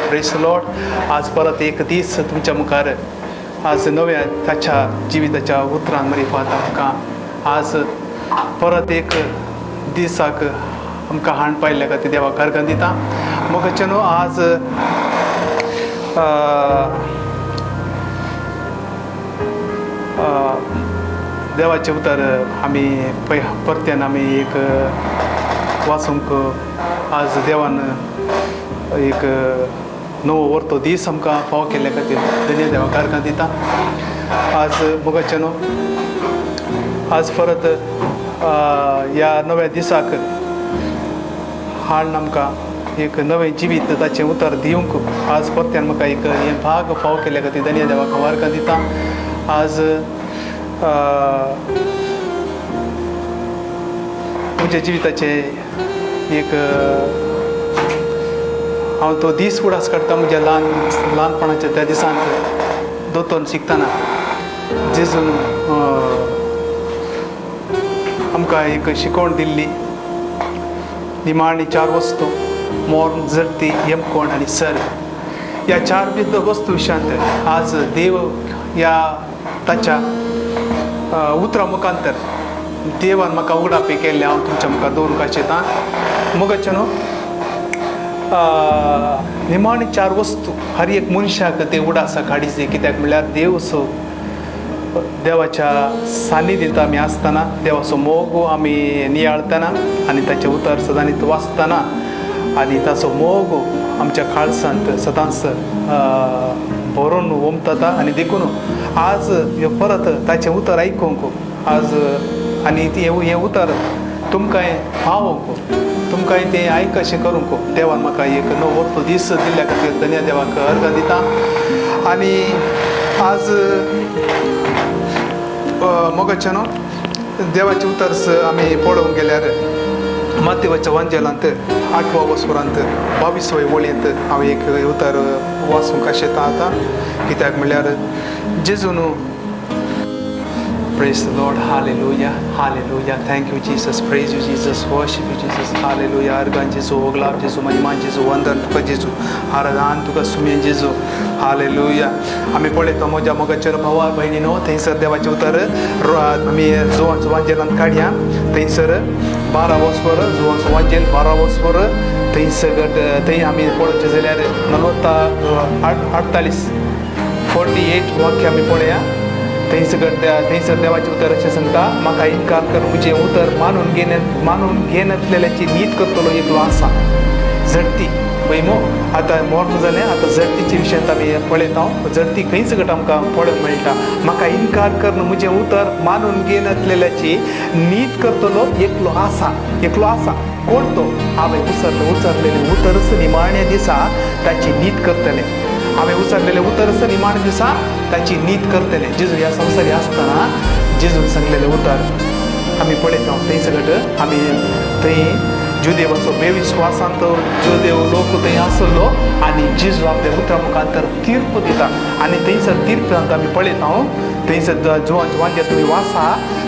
Praise Lord. आज परत एक दीस तुमच्या मुखार आज नव्या ताच्या जिविताच्या उतरांमध्ये पाहता आमकां आज परत एक दिसाक आमकां हाण पायल्या खातीर देवाक घरगन दिता. मोगचेनो आज देवाचे उतर आमी परत्यान आमी एक वाचूंक आज देवान एक नवो व्हरतो दीस आमकां फाव केल्ल्या खातीर धन्य देवाक घरगन दिता. आज मोगचेनो आज परत ह्या नव्या दिसाक हाण आमकां एक नवें जिवीत ताचें उतर दिवंक आज परत्यान म्हाका एक हे भाग फाव केल्ल्या खातीर धन्य देवाक घरगन दिता. आज म्हज्या जिविताचे एक हांव तो दीस उडास काडटा म्हज्या ल्हानपणाच्या त्या दिसांत दोतोर शिकतना जेजून आमकां एक शिकवण दिल्ली. निमाणी 4 वस्तू मोर जरती येमकोण आनी सर ह्या 4 वस्तू विशयांत आज देव ह्या ताच्या उतरा मुखांतर देवान म्हाका उगडापी केल्ले हांव तुमच्या मुखार दवरूंक आशेतां. मोगचेनो निमाणी 4 वस्तू हर एक मनशाक ते उडासाक हाडीचे. कित्याक म्हळ्यार देव असो देवाच्या सान्निध्यांत आमी आसतना देवाचो मोग आमी नियाळतना आनी ताचें उतर सदांच वाचतना आनी ताचो मोग आमच्या खाळसांत सदांच भरून उमटता आनी देखून आज परत ताचें उतर आयकूंक आज आनी हें उतर तुमकां फावोंक तुमकां तें आयकशें करूंक देवान म्हाका एक नवो दीस दिल्ल्या खातीर धन्य देवाक अर्घ दिता. आनी आज मोगचेनो देवाचें उतर आमी पळोवंक गेल्यार माथेवाच्या वांजेलांत 8व्या वसुरांत 22व्या वळेंत हांव एक उतर वाचूंक आशेतां आतां. कित्याक म्हळ्यार जेजून Praise the Lord, hallelujah, hallelujah, thank you Jesus, praise you Jesus, worship you Jesus, hallelujah. Organ जेजू, ओगलाब जेजू, महिमान जेजू, वंदन तुका जेजू, आराधन तुका सुमेन जेजू, hallelujah. आमी पळयता म्हज्या मोगाचेर भावा भयणीनो थंयसर देवाचें उतर आमी जुवांचो वांजेलांत काडया. थंयसर 12 वस्वर जुवांचो वांजेल 12 वस्वर थंयसर थंय आमी पळोवचें जाल्यार 48 वाक्य आमी पळया. थंयसर देवाचें उतर अशें सांगता, म्हाका इन्कार कर म्हजें उतर मानून घेनासलेल्याची नीत करतलो एकलो आसा. झडती पळय आतां मोर्त जालें आतां झडतीचे विशयांत आमी पळयता. झडती खंयच गट आमकां पळोवंक मेळटा. म्हाका इन्कार कर म्हजें उतर मानून घेनासलेल्याची नीत करतलो एकलो आसा. कोण तो? हांवें उचरलेलें उतरच निमाण्या दिसा ताची नीत करतलें. हांवें उचरलेलें उतरच निमाण्या दिसा ताची नीत करतले. जेजू ह्या संवसारी आसतना जेजून सांगलेलें उतर आमी पळयता. थंय सगळें आमी थंय जुदेवाचो बेविश्वासांत जुदेव लोक थंय आसलो आनी जेजू आपल्या उतरा मुखांतर तीर्प दिता. आनी थंयसर तीर्पांत आमी पळयता थंयसर जुवांचो वांजेल तुमी वाचा.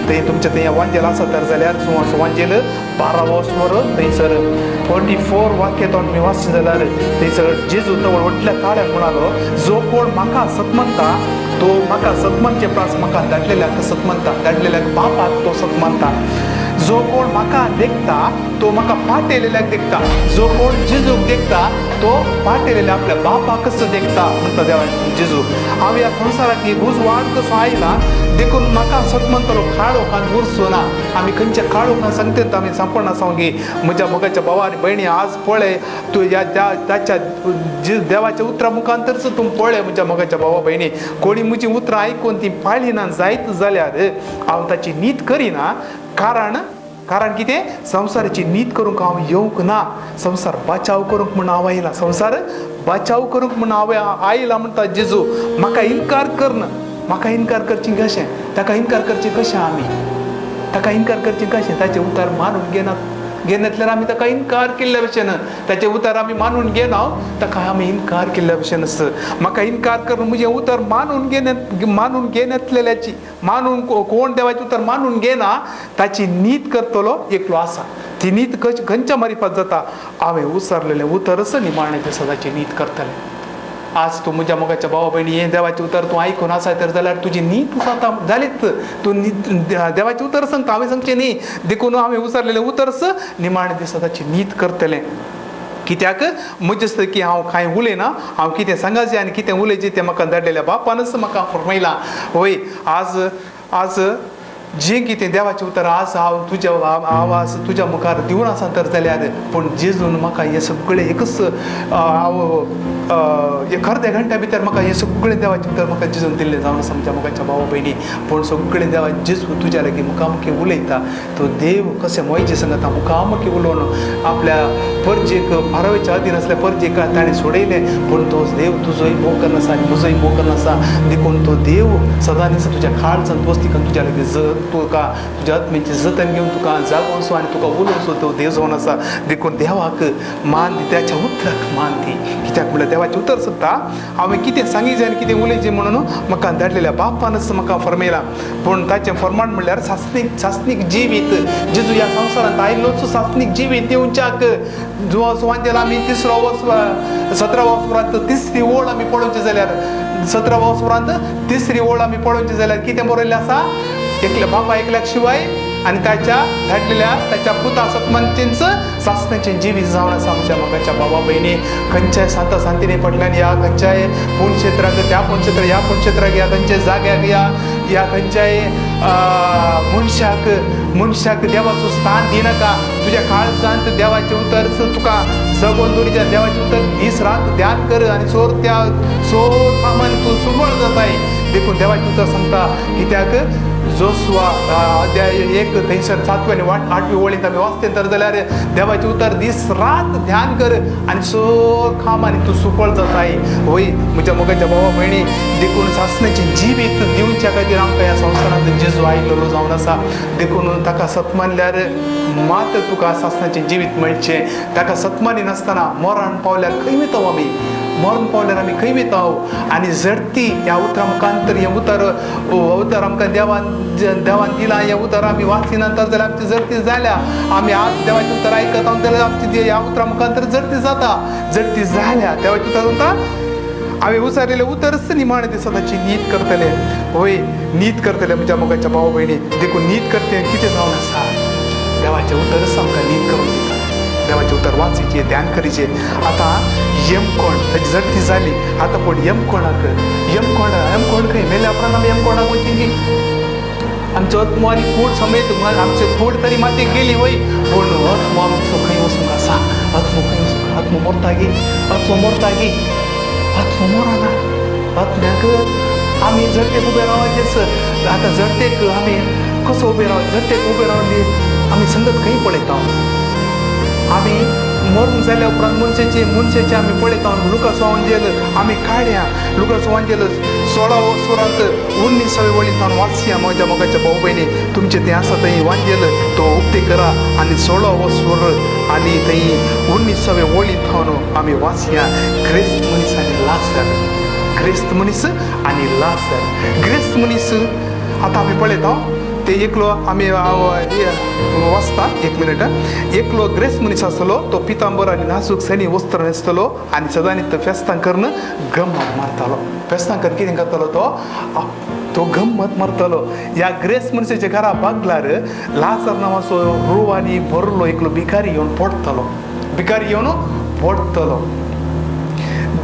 थंय तुमचें थंय वांजेल आसा तर जाल्यार जुवांचो वांजेल 12 वस्वर थंयसर 44 वाक्य तो तुमी वाचचें जाल्यार थंयसर जेजू तो व्हडल्या ताळ्याक म्हणालो, जो कोण म्हाका सत म्हणटा तो म्हाका सत म्हणचे प्रास म्हाका धाडलेल्याक सत म्हणटा, धाडलेल्याक बापाक तो सत म्हणटा. जो कोण म्हाका देखता तो म्हाका पाठयलेल्याक देखता. जो कोण जेजूक देखता तो पाठयलेल्या आपल्या बापाकच देखता म्हणटा देवा जेजू. हांव ह्या संवसाराक एक उजवाड कसो आयला देखून म्हाका सत म्हणटलो काळोखांत उरचो ना. आमी खंयच्या काळोखांत सांगतात आमी सांपण सांगी. म्हज्या मोगाच्या भावा आनी भयणी आज पळय तूं ह्या ताच्या देवाच्या उतरा मुखांतरच तूं पळय म्हज्या मोगाच्या भावा भयणी. कोणी म्हजी उतरां आयकून ती पाळिना जायत जाल्यार हांव ताची नीत करिना. कारण कितें? संवसाराची नीत करूंक हांव येवंक ना. संवसार बचाव करूंक म्हूण हांव आयला. संवसार बचाव करूंक म्हूण हांव आयला म्हणटा जेजू. म्हाका इन्कार करना. म्हाका इन्कार करचें कशें? ताका इन्कार करचें कशें आमी? ताका इन्कार करचें कशें? ताचें उतर मानून घेनातल्यार आमी ताका इन्कार केल्ल्या भशेन ताचें उतर आमी मानून घेना ताका आमी इन्कार केल्ल्या भशेन आसा. म्हाका इन्कार कर म्हजें उतर मानून घेनातलेल्याची मानून कोण देवाचें उतर मानून घेना ताची नीत करतलो एकलो आसा. ती नीत खंयच्या मारिफत जाता? हांवें उसरलेलें उतरच निमाणें दिसा ताची नीत करतलें. आज तू म्हज्या मोगाच्या भावा बहिणी हे देवाचे उतर तू आयकून आसा तर जाल्यार तुजी न्हीद तूं आतां जालीच तूं देवाचे उतर सांगता हांवें सांगचें न्ही देखून हांवें उसरलेलें उतरस निमाणे दिसा ताची न्हीद करतलें कित्याक म्हजे की हांव कांय उलयना हांव कितें सांगाचें आनी कितें उलयचें तें म्हाका धाडलेल्या बापानच म्हाका फरमायलां वय आज जें कितें देवाचें उतर आज हांव तुज्या आवाज तुज्या मुखार दिवन आसा तर जाल्यार पूण जेजून म्हाका हें सगळें एकच एक अर्द्या घंट्या भितर म्हाका हें सगळें देवाचें उतर म्हाका जेजून दिल्लें जावन आसा म्हज्या मोगाच्या भावा भयणी पूण सगळें देवा जेजू तुज्या लागीं मुखामुखी उलयता तो देव कशें मोयजे सांगता मुखामुखी उलोवन आपल्या परजेक फारावेच्या अधीन आसल्या परजेक ताणें सोडयलें पूण तो देव तुजोय मोग करनासा आनी म्हजोय मोग करनासा देखून तो देव सदांच तुज्या खाळचान पोस्तिकान तुज्या लागीं तुका तुज्या आत्मेची जतन घेवन तुका जागोवचो आनी तुका उलोवचो तो देव जावन आसा देखून देवाक मान दी त्याच्या उतराक मान दी कित्याक म्हणल्यार देवाचें उतर सांगता हांवें कितें सांगिचें आनी कितें उलयचें म्हणून म्हाका धाडलेल्या बापानच म्हाका फरमायलां पूण ताचें फर्माण म्हणल्यार सासनीक जिवीत जेजू ह्या संवसारांत आयिल्लोच सासनीक जिवीत दिवच्याक जो सुवांजेर आमी 17व्या वस्पुरांत तिसरी ओळ आमी पळोवची जाल्यार 17व्या वस्पुरांत तिसरी ओळ आमी पळोवची जाल्यार कितें बरयल्लें आसा एकल्या बापा एकल्याक शिवाय आनी ताच्या धाडलेल्या ताच्या पुता सत्मांचेंच सासण्याचें जिवीत जावन आसा म्हज्या मोगाच्या भावा भयणी खंयच्याय सांता सांतिनी फाटल्यान या खंयच्याय पुणक्षेत्राक त्या पुणक्षेत्र ह्या पुणक्षेत्राक या खंयच्याय जाग्याक या खंयच्याय मनशाक देवाचो स्थान दिनाका तुज्या काळजांत देवाचें उतर तुका जगोवन दवरिच्या देवाचें उतर दीस रात ध्यान कर आनी सोर कामान तूं सुमळ जाताय देखून देवाचें उतर सांगता कित्याक जोसुआ अध्याय 1 थंयसर 7वी आनी 8वी वळींत आमी वाचतें तर जाल्यार देवाचें उतर दीस रात ध्यान कर आनी सोर खाम आनी तूं सुफळ जाताय वय म्हज्या मोगाच्या भावा भयणी देखून सासण्याचें जिवीत दिवच्या खातीर आमकां ह्या संवसारांत जेजू आयिल्लो जावन आसा देखून ताका सतमानल्यार मात तुका सासण्याचें जिवीत मेळचें ताका सतमानी नासतना मरण पावल्यार खंय वयता आमी मरण पावल्यार आमी खंय वयता आनी झडती ह्या उतरा मुखांतर हें उतर आमकां देवान दिलां हें उतर आमी वाचिना तर जाल्यार आमची झडती जाल्या आमी आज देवाचें उतर आयकत जाल्यार आमची ह्या उतरा मुखांतर झडती जाता झडती जाल्या देवाचें उतर म्हणटा हांवें उसारलेलें उतरच निमाणे दिसा ताची न्हीद करतले वय न्हीद करतले म्हज्या मोगाच्या भावा भयणी देखून न्हीद करते कितें जावन आसा देवाचें उतरच आमकां न्हीद करून दिता देवाचें उतर वाचीचें ध्यान करीचें आतां यमकोण ताची झडती जाली आतां पूण यमकोणाक यमकोण खंय मेल्या उपरांत आमी यमकोणाक वचचीं की आमचो आत्मो आनी कूड समेत आमचे कूड तरी मातयेक गेली वय पूण आत्मो आमचो खंय वचूंक आसा आत्मो खंय वचूंक आत्मो मोरता गे आत्मो मरना आत्म्याक आमी झडटेक उबे रावचेच आतां झडटेक आमी कसो उबे राव झडटेक उबे रावली आमी संगत खंय पळयता आमी मरून जाल्या उपरांत मनशाचे आमी पळयता लुका सुवांजेल आमी काड्या लुका सुवांजेल 16 वस्पुरांत 19 वळींत हांव वाचया म्हज्या मोगाच्या भाऊ भयणी तुमचें तें आसा थंय वांजेल तो उक्ती करा आनी 16 वस्पूर आनी थंय 19 वळींत हांव आमी वाचया क्रिस्त मनीस आनी लाजर क्रिस्त मनीस आनी लाजर क्रिस्त मनीस आतां आमी पळयता ते एकलो आमी वाचता 1 मिनट एकलो ग्रेस मनीस आसलो तो पितांबर आनी नाजूक सैनी वस्त्र न्हेसतलो आनी सदांच फेस्तां करून गम्मत मारतालो फेस्तां कर कितें करतालो तो गम्मत मारतालो ह्या ग्रेस मनशाच्या घरा बागलार लाजर नांवाचो रुवानी भरलो एकलो भिकारी येवन पडटलो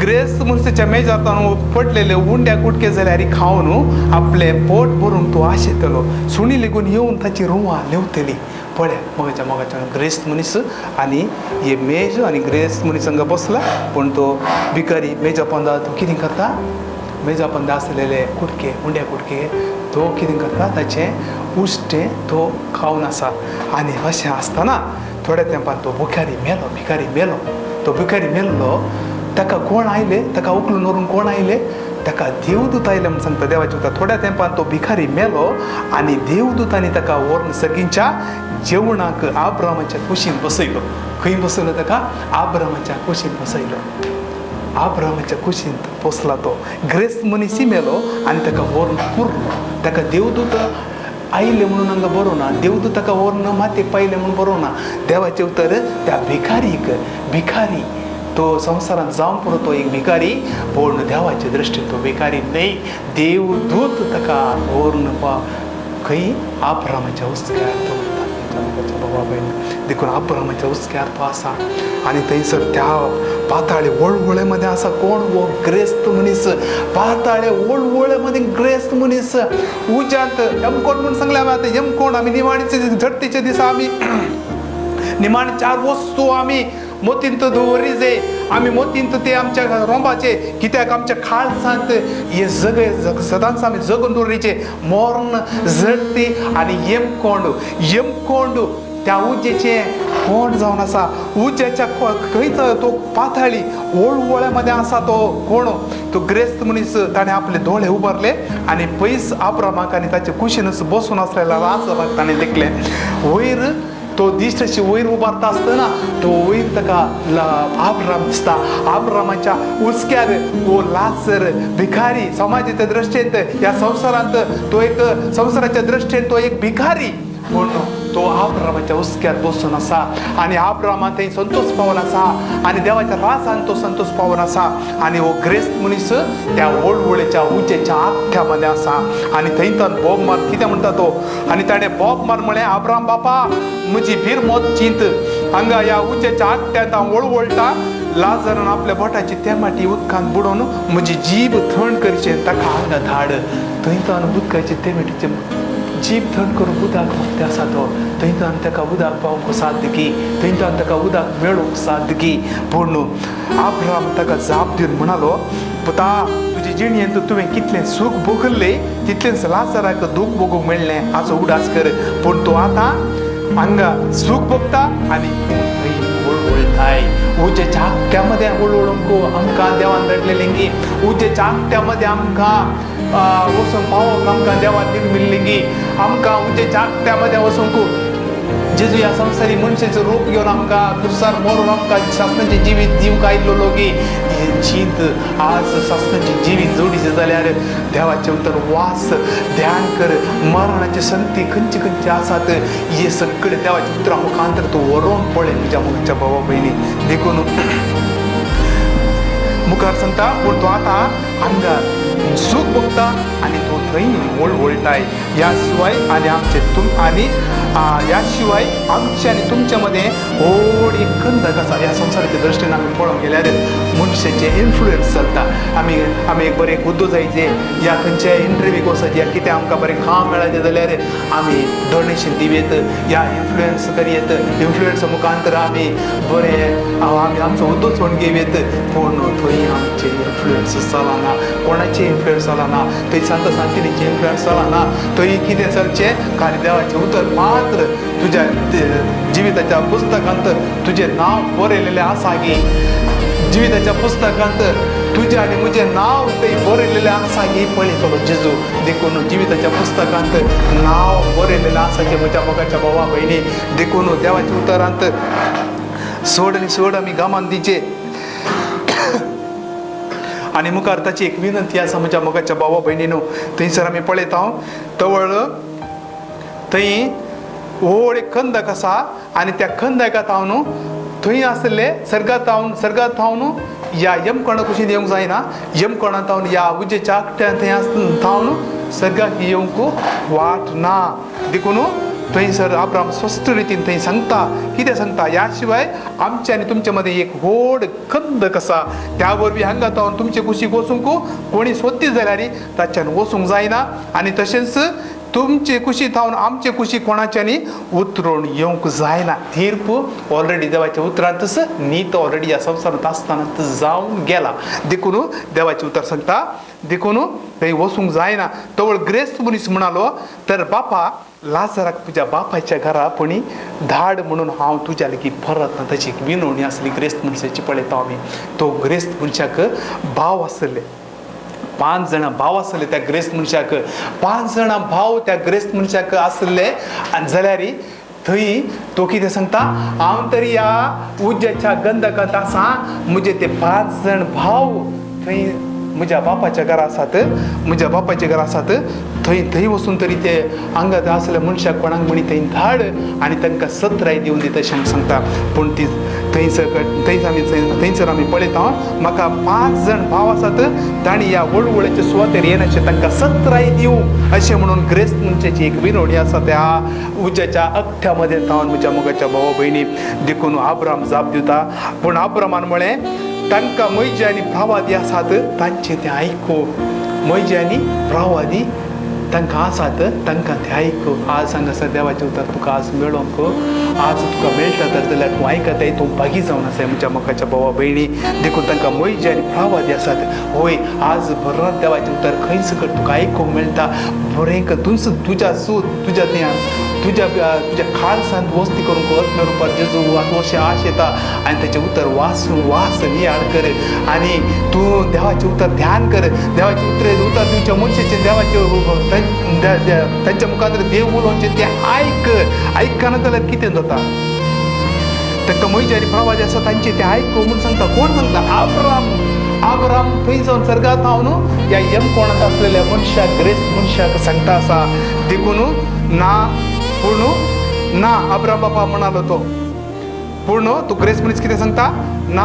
ग्रेस मनशाच्या मेजांत पडलेले उंड्या कुटके जाल्यार खावन आपले पोट भरून तो आशेतलो सुणी लेगून येवन ताची रुवां लेवतली पळय मोगाच्या ग्रेस मनीस आनी हे मेज आनी ग्रेस मनीस हांगा बसला पूण तो भिकारी मेजा पोंदा तो कितें करता मेजा पोंदा आसलेले कुटके उंड्या कुटके तो कितें करता ताचें उश्टें तो खावन आसा आनी अशें आसतना थोड्या तेंपान तो भिकारी मेलो ताका कोण आयले ताका उखलून व्हरून कोण आयले ताका देवदूत आयले म्हण सांगता देवाचें उतर थोड्या तेंपान तो भिकारी मेलो आनी देवदूतांनी ताका व्हरून सगळींच्या जेवणाक आब्रामाच्या कुशीन बसयलो खंय बसयलो ताका आब्रामाच्या कुशीन बसयलो आब्रामाच्या कुशीन बसला तो ग्रेस मनीस मेलो आनी ताका व्हरून पुरलो ताका देवदूत आयले म्हणून हांगा बरोवं ना देवदूत ताका व्हरून मातयेक पायले म्हणून बरोवं ना देवाचें उतर त्या भिकारी तो संसारात जाऊन पडतो एक भिकारी पूर्ण देवाच्या दृष्टीने तो भिकारी नाही देवदूत तका वरून पा काही अब्रामाच्या उस्क्यात देखून अब्रामाच्या उस्क्यात असा आणि थंयसर त्या पाताळे वळवळ्यामध्ये असा कोण वो ग्रेस्त मनीस पाताळे वळवळ्यामध्ये ग्रेस्त मनीस उजांत यम कोण म्हणून सांगले आम्ही आता यम कोण आम्ही निमाणीचे झडतीचे दिसा आम्ही निमाण 4 वस्तू आम्ही मोतींत दवरीचे आम्ही मोतींत ते आमच्या रोंबाचे कित्याक आमच्या खाळ सांत हे जग सदांच आम्ही जगून दवरीचे मोर्न झडती आणि यम कोंड त्या उजेचे कोण जाऊन असा उजेच्या खंयच तो पाताळी ओळवळ्यामध्ये असा तो कोण तो ग्रेस्त मनीस ताणे आपले डोळे उभारले आणि पैस अब्रामाक आणि त्याचे कुशीनच बसून असलेला राज ताणे देखले वयर तो दिश्टशी वयर उभारता असताना तो वयर तका अब्राम दिसता अब्रामाच्या उस्क्यार वो लासर भिकारी समाजाच्या दृष्टीन या संसारांत तो एक संसाराच्या दृष्टीन तो एक भिकारी म्हणून तो अब्रामाच्या उस्क्यात बसून असा आणि अब्रामा थंय संतोष पावन असा आणि देवाच्या रासान तो संतोष पावन असा आणि हो ग्रेस्त मनीस त्या वळवळेच्या उजेच्या आख्यामध्ये असा आणि थंयतन बॉब मार कितें म्हणटा तो आणि ताणें बॉब मार म्हळें अब्राम बापा म्हजी भीर मोत चिंत हांगा ह्या उजेच्या आख्यात हांव वळवळटा लाजरान आपल्या बोटाची तेमाटी उदकांत बुडोवन म्हजी जीब थंड करचें ताका हांगा धाड थंयतन उदकाची तेमाटीचे जीब थंड करून उदक मागता आसा तो थंयतन ताका उदक पावूंक साद्दगी थंयतन ताका उदक मेळूंक साद्दगी पूण अब्राम ताका जाप दिवन म्हणालो पुता तुजे जिणेंत तुवें कितलें सूख भोगलें तितलेंच लाजराक दूख भोगूंक मेळ्ळें हाचो उडास कर पूण तूं आतां हांगा सूख भोगता आनी वळवळताय उजेच्या आख्यामध्ये वळवळूंक आमकां देवान धाडलेलें उजेच्या आख्यामध्ये आमकां वचून पावोवंक आमकां देवान निर्मिल्ली आमकां उजेच्या आख्यामध्ये वचूंक जेजू ह्या संवसारी मनशाचें रूप घेवन आमकां क्रुसार मरून आमकां शासनाचें जिवीत दिवंक आयिल्लो लोगी चिंत आज शासनाची जिवीत जोडीचें जाल्यार देवाचें उतर वास ध्यान कर मरणाचे संगती खंयचे खंयचे आसात हे सगळे देवाच्या उतरा मुखांतर तूं व्हरोन पळय तुज्या मुखाच्या भावा भयणी देखून मुखार सांगता पूण तूं आतां हांगा सूख भोगता आनी तूं थंय वळवळटाय ह्या शिवाय आनी ह्या शिवाय आमचे आनी तुमच्या मध्ये व्हड एक खंदक आसा ह्या संवसाराच्या दृश्टीन आमी पळोवंक गेल्यार मनशाचे इन्फ्लुयन्स चलता आमी एक बरें उद्दो जायचे या खंयच्याय इंटरव्यूक वचत या कितें आमकां बरें काम मेळ्ळें जाल्यार आमी डोनेशन दिवेत या इन्फ्लुयन्स करियेत इन्फ्लुयन्स मुखांतर आमी बरें आमी आमचो उद्दो सोडून घेवेत पूण थंय आमचे इन्फ्लुयन्स चलना कोणाचे इन्फ्लुयन्स चलना थंय सांत सांतिनीचे इन्फ्लुयन्स चलना थंय कितें चलचें खाली देवाचें उतर मात्र तुज्या जिविताच्या पुस्तकांत तुजें नांव बरयलेलें आसा गी जिविताच्या पुस्तकांत तुजें आनी म्हजें नांव थंय बरयलेलें आसा गी पळयतलो जेजू देखून जिविताच्या पुस्तकांत नांव बरयलेलें आसा गे म्हज्या मोगाच्या भावा भयणी देखून देवाच्या उतरांत सोड आनी सोड आमी गामान दिचे आणि मुखार ताची एक विनंती आसा म्हज्या मोगाच्या भावा भयणीनो थंयसर आमी पळयता तवळ थंय व्हड एक खंदक आसा आनी त्या खंदकांत हांव न्हू थंय आसले सर्गांत हांव न्हू ह्या यमकणा कुशीन येवंक जायना यमकणांत हांव ह्या उजेच्या आकट्यान थंय हांव न्हू सर्गाक येवंक वाट ना देखून थंयसर अब्राम स्वस्थ रितीन थंय सांगता कितें सांगता ह्या शिवाय आमचे आनी तुमचे मदें एक व्हड खंदक आसा त्या वरवीं हांगा तावन तुमचे कुशीक वचूंक कोणी सोदती जाल्यार ताच्यान वचूंक जायना आनी तशेंच तुमचे कुशीक हांव आमचे कुशीक कोणाच्यांनी उतरून येवंक जायना तीर्प ऑलरेडी देवाच्या उतरांतच नीत ऑलरेडी ह्या संवसारांत आसतना जावन गेला देखून देवाचें उतर सांगता देखून थंय वचूंक जायना तवळ ग्रेस्त मनीस म्हणालो तर बापा लाजराक तुज्या बापाच्या घरा पुणी धाड म्हणून हांव तुज्या लेगीत परत ना ताची एक विनवणी आसली ग्रेस्त मनशाची पळयता आमी तो ग्रेस्त मनशाक भाव आसले 5 जाणां भाव आसले त्या ग्रेस्त मनशाक 5 जाणां भाव त्या ग्रेस्त मनशाक आसले आनी जाल्यार थंय तो कितें सांगता हांव तरी ह्या उज्याच्या गंधकांत आसा म्हजे ते 5 जाण भाव थंय म्हज्या बापाच्या घरा आसात म्हज्या बापाच्या घरा आसात थंय थंय वचून तरी ते हांगा आसल्या मनशाक कोणाक म्हणी थंय धाड आनी तांकां सत्राय दिवन दी तशें सांगता. पूण ती थंयसर आमी पळयता म्हाका 5 जाण भाव आसात तांणी ह्या वळवळेच्या सुवातेर येनाचे तांकां सत्राय दिवं अशें म्हणून ग्रेस्त मनशाची एक विनवणी आसा. त्या उज्याच्या अख्ख्या मध्ये जावन म्हज्या मोगाच्या भावा भयणी देखून आब्राम जाप दिता. पूण आब्रामान म्हळें तांकां मैजे आनी भावादी आसात तांचे तें आयको. मैजे आनी भावादी तांकां आसात तांकां तें आयको. आज हांगासर देवाचें उतर तुका आज मेळोंक आज तुका मेळटा तर जाल्यार तूं आयकताय तूं भागी जावन आसाय म्हज्या मोगाच्या भावा भयणी देखून तांकां मैजे आनी भावादी आसात. होय आज बरोच देवाचें उतर खंय सकट तुका आयकूंक मेळटा. बरें तुज्या सूत तुज्या खालसांत वस्ती करूंक आत्म्यरुपार जेजू वर्षे आश येता आनी ताचें उतर वास नियाळ कर आनी तूं देवाचें उतर ध्यान कर. देवाचें उतर दिवच्या मनशाचें देवाचें तांच्या मुखार देव उलोवचें तें आयकना जाल्यार कितें जाता. तांकां मैजे आनी भावादी आसा तांचे तें आयको म्हूण सांगता. कोण सांगता? आब्राम थंय जावन सर्गांत हांव न्हू ह्या कोणाक आसलेल्या मनशाक ग्रेस्त मनशाक सांगता आसा देखून ना पूण ना आब्राम बापा म्हणालो तो पूण तूं ग्रेस्त मनीस कितें सांगता ना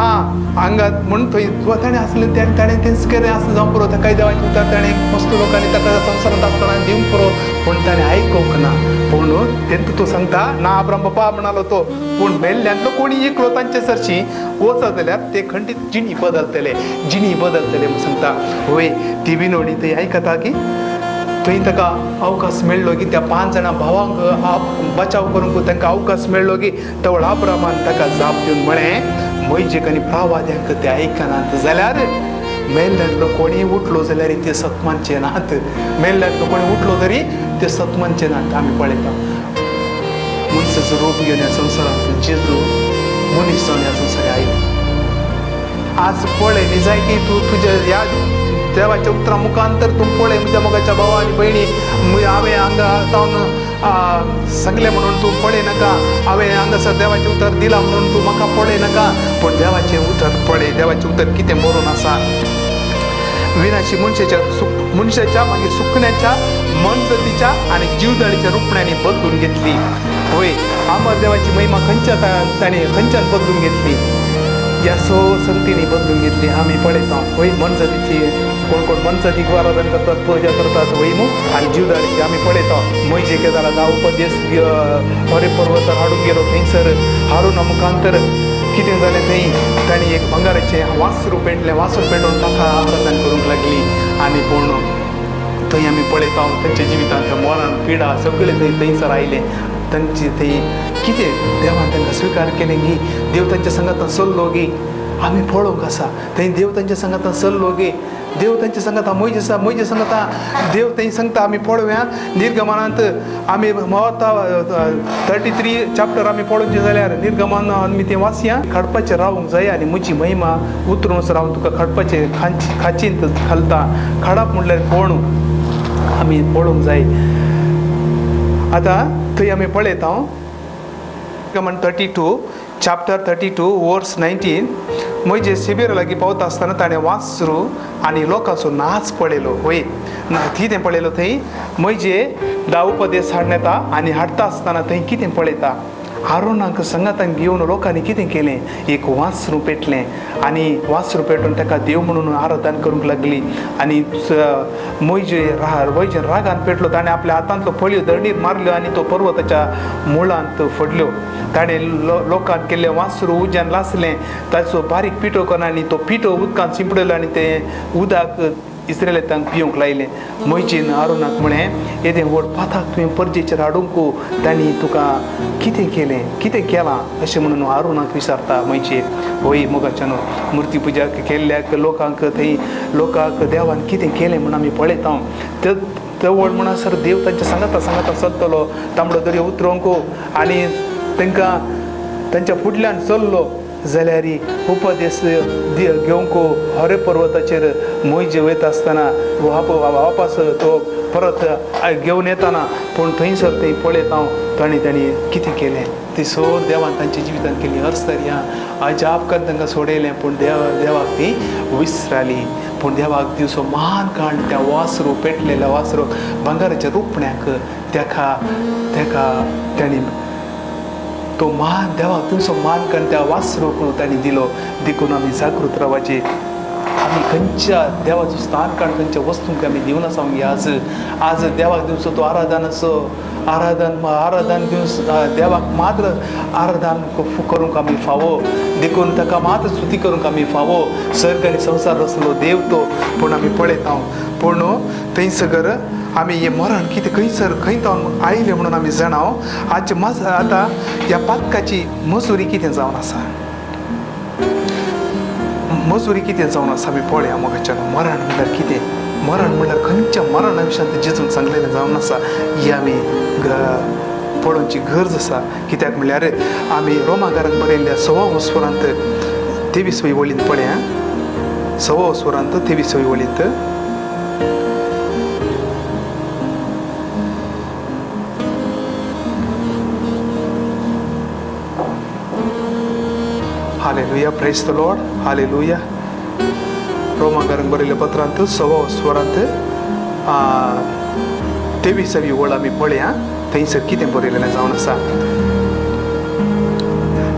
हांगात म्हूण थंय ताणें आसलें ताणें तेंच केलें आसलें जावं पुरो ताकाय देवाचें उतर ताणें मस्त लोकांनी ताका संवसारांत आसतना दिवंक पुरो पूण ताणें आयकूंक ना. पूण तेंत तूं सांगता ना आब्राम बापा म्हणालो तो पूण मेल्ल्यांतलो कोणी एकलो तांचे सरशी वचत जाल्यार ते खंडीत जिणी बदलतले म्हूण सांगता. होय ती विनवणी थंय आयकता की थंय ताका अवकाश मेळ्ळो की त्या 5 जाणां भावांक बचाव करूंक तांकां अवकाश मेळ्ळो की तवळ आब्रामान ताका जाप दिवन म्हळें मैजेक आनी भावाद्यांक ते आयकनात जाल्यार मेल्ल्यांतलो कोणी उठलो जाल्यार ते सत्मानचे नात. मेल्ल्यांतलो कोणी उठलो तरी ते सत्मानचे नात. आमी पळयता मनशाचो रूप घेवन ह्या संवसारांत जेजू मनीस जावन ह्या संवसारांत आयलो. आज पळय न्ही जाय की तूं तुज्या ह्या देवाच्या उतरा मुखांतर तूं पळय म्हज्या मोगाच्या भावा आनी भयणी हांवें हांगा जावन सांगलें म्हणून तूं पळय नाका. हांवें हांगासर देवाचें उतर दिलां म्हणून तूं म्हाका पळय नाका. पूण देवाचें उतर पळय. देवाचें उतर कितें बरोवन आसा. विनाशी मनशाच्या मागीर सुकण्याच्या मनजतीच्या आनी जीवदाळीच्या रुपण्यांनी बदलून घेतली. होय आमर देवाची महिमा खंयच्यान बदलून घेतली. ह्या संतींनी बदलून घेतली. आमी पळयता होय मनजतीची कोण मनजतीक आराधन करतात पूजा करतात वय मू आनी जीवदाळीची आमी पळयता. मैजे केदारा धा उपदेश हरे पर्वतार हाडून गेलो थंयसर हारुना मुखांतर कितें जालें थंय तांणी एक भंगाराचें वासरू पेटोवन ताका आराधन करूंक लागली. आनी पूण थंय आमी पळयता तांच्या जिवितांत मरण पिडा सगळें थंयसर आयलें. तांचे थंय कितें देवान तांकां स्विकार केलें गी. देव तांच्या संगातान चल्लो गी. आमी पळोवंक आसा थंय देव तांच्या संगातान चल्लो गे. देव तांच्या संगाता मैजे सांगता देव थंय सांगता. आमी पळोवया निर्गमनांत आमी 33 चॅप्टर आमी पळोवचें जाल्यार निर्गमन आमी तें वाचया. खडपाचें रावूंक जाय आनी म्हजी महिमा उतरून रावन तुका खडपाचें खाचींत घालता. खडप म्हणल्यार कोण आमी पळोवंक जाय. आतां थंय आमी पळयता निर्गमन 32 चॅप्टर 32 वर्स 19 मैजे शिबीर लागीं पावता आसतना ताणें वासरू आनी लोकांचो नाच पळयलो. होय कितें पळयलो थंय मैजे धा उपदेश हाडून येता आनी हाडटा आसतना थंय कितें पळयता आरोनाक संगातान घेवन लोकांनी कितें केलें एक वासरू पेटलें आनी वासरू पेटोवन ताका देव म्हणून आराधन करूंक लागली. आनी मैजे रागान पेटलो. ताणें आपल्या हातांतलो फळयो दंडीर मारल्यो आनी तो पर्वताच्या मुळांत फडल्यो. ताणें लोकांक केल्लें वासरू उज्यान लासलें ताचो बारीक पिठो करून आनी तो पिठो उदकांत शिंपडलो आनी तें उदक इस्रायेलांक पिवंक लायलें. मैजीन आरोनाक म्हळें येदें व्हड पाथाक तुवें परजेचेर हाडूंक तांणी तुका कितें केलां अशें म्हणून आरोनाक विचारता मैजे. होय मोगाच्यान मुर्ती पुजा केल्ल्याक लोकांक देवान कितें केलें म्हूण आमी पळयता. ते व्हड म्हणसर देव तांच्या सांगाता चलतलो तांबडो दर्यो उतरोवंक आनी तांकां तांच्या फुडल्यान चल्लो जाल्यार उपदेश घेवंक हरे पर्वताचेर मैजे वयता आसतना वापस तो परत घेवन येताना पूण थंयसर थंय पळयता तांणी कितें केलें. ती सो देवान तांच्या जिवितान केली हरसर अजाप कर तांकां सोडयलें पूण देवाक ती विसराली. पूण देवाक दिवसो महान काण त्या वासरू पेटलेल्या वासरू भांगाराच्या रुपण्याक तांणी तो महान देवाक दिवसो महान काण त्या वासरूक तांणी दिलो. देखून आमी जागृत रावपाचे. आमी खंयच्या देवाचो स्थान काण खंयच्या वस्तूंक आमी दिवन आसा. आज देवाक दिवचो तो आराधन असो आराधन दिवस देवाक मात्र आराधन करूंक आमी फावो. देखून ताका मात्र स्तुती करूंक आमी फावो. सर्ग आनी संवसार रचलो देव तो. पूण आमी पळयता पूण थंयसर आमी हें मरण कितें खंय जावन आयलें म्हणून आमी जाणाव. आतां ह्या पातकाची मजुरी कितें जावन आसा. मजुरी कितें जावन आसा आमी पळया मोगाच्यान. मरण म्हणल्यार कितें. मरण म्हणल्यार खंयच्या मरणा विशयान जेजून सांगलेलें जावन आसा ही आमी पळोवची गरज आसा. कित्याक म्हणल्यार आमी रोमाकारांक बरयल्ल्या 6 वस्वरांत 23वी वळींत पळया. 6 वस्वरांत 23वी वळींत hallelujah. Praise the Lord. Hallelujah. रोमाकारांक बरयल्ल्या पत्रांत 6 वस्वरांत 23वी वळ आमी पळया. थंयसर कितें बरयलेलें जावन आसा.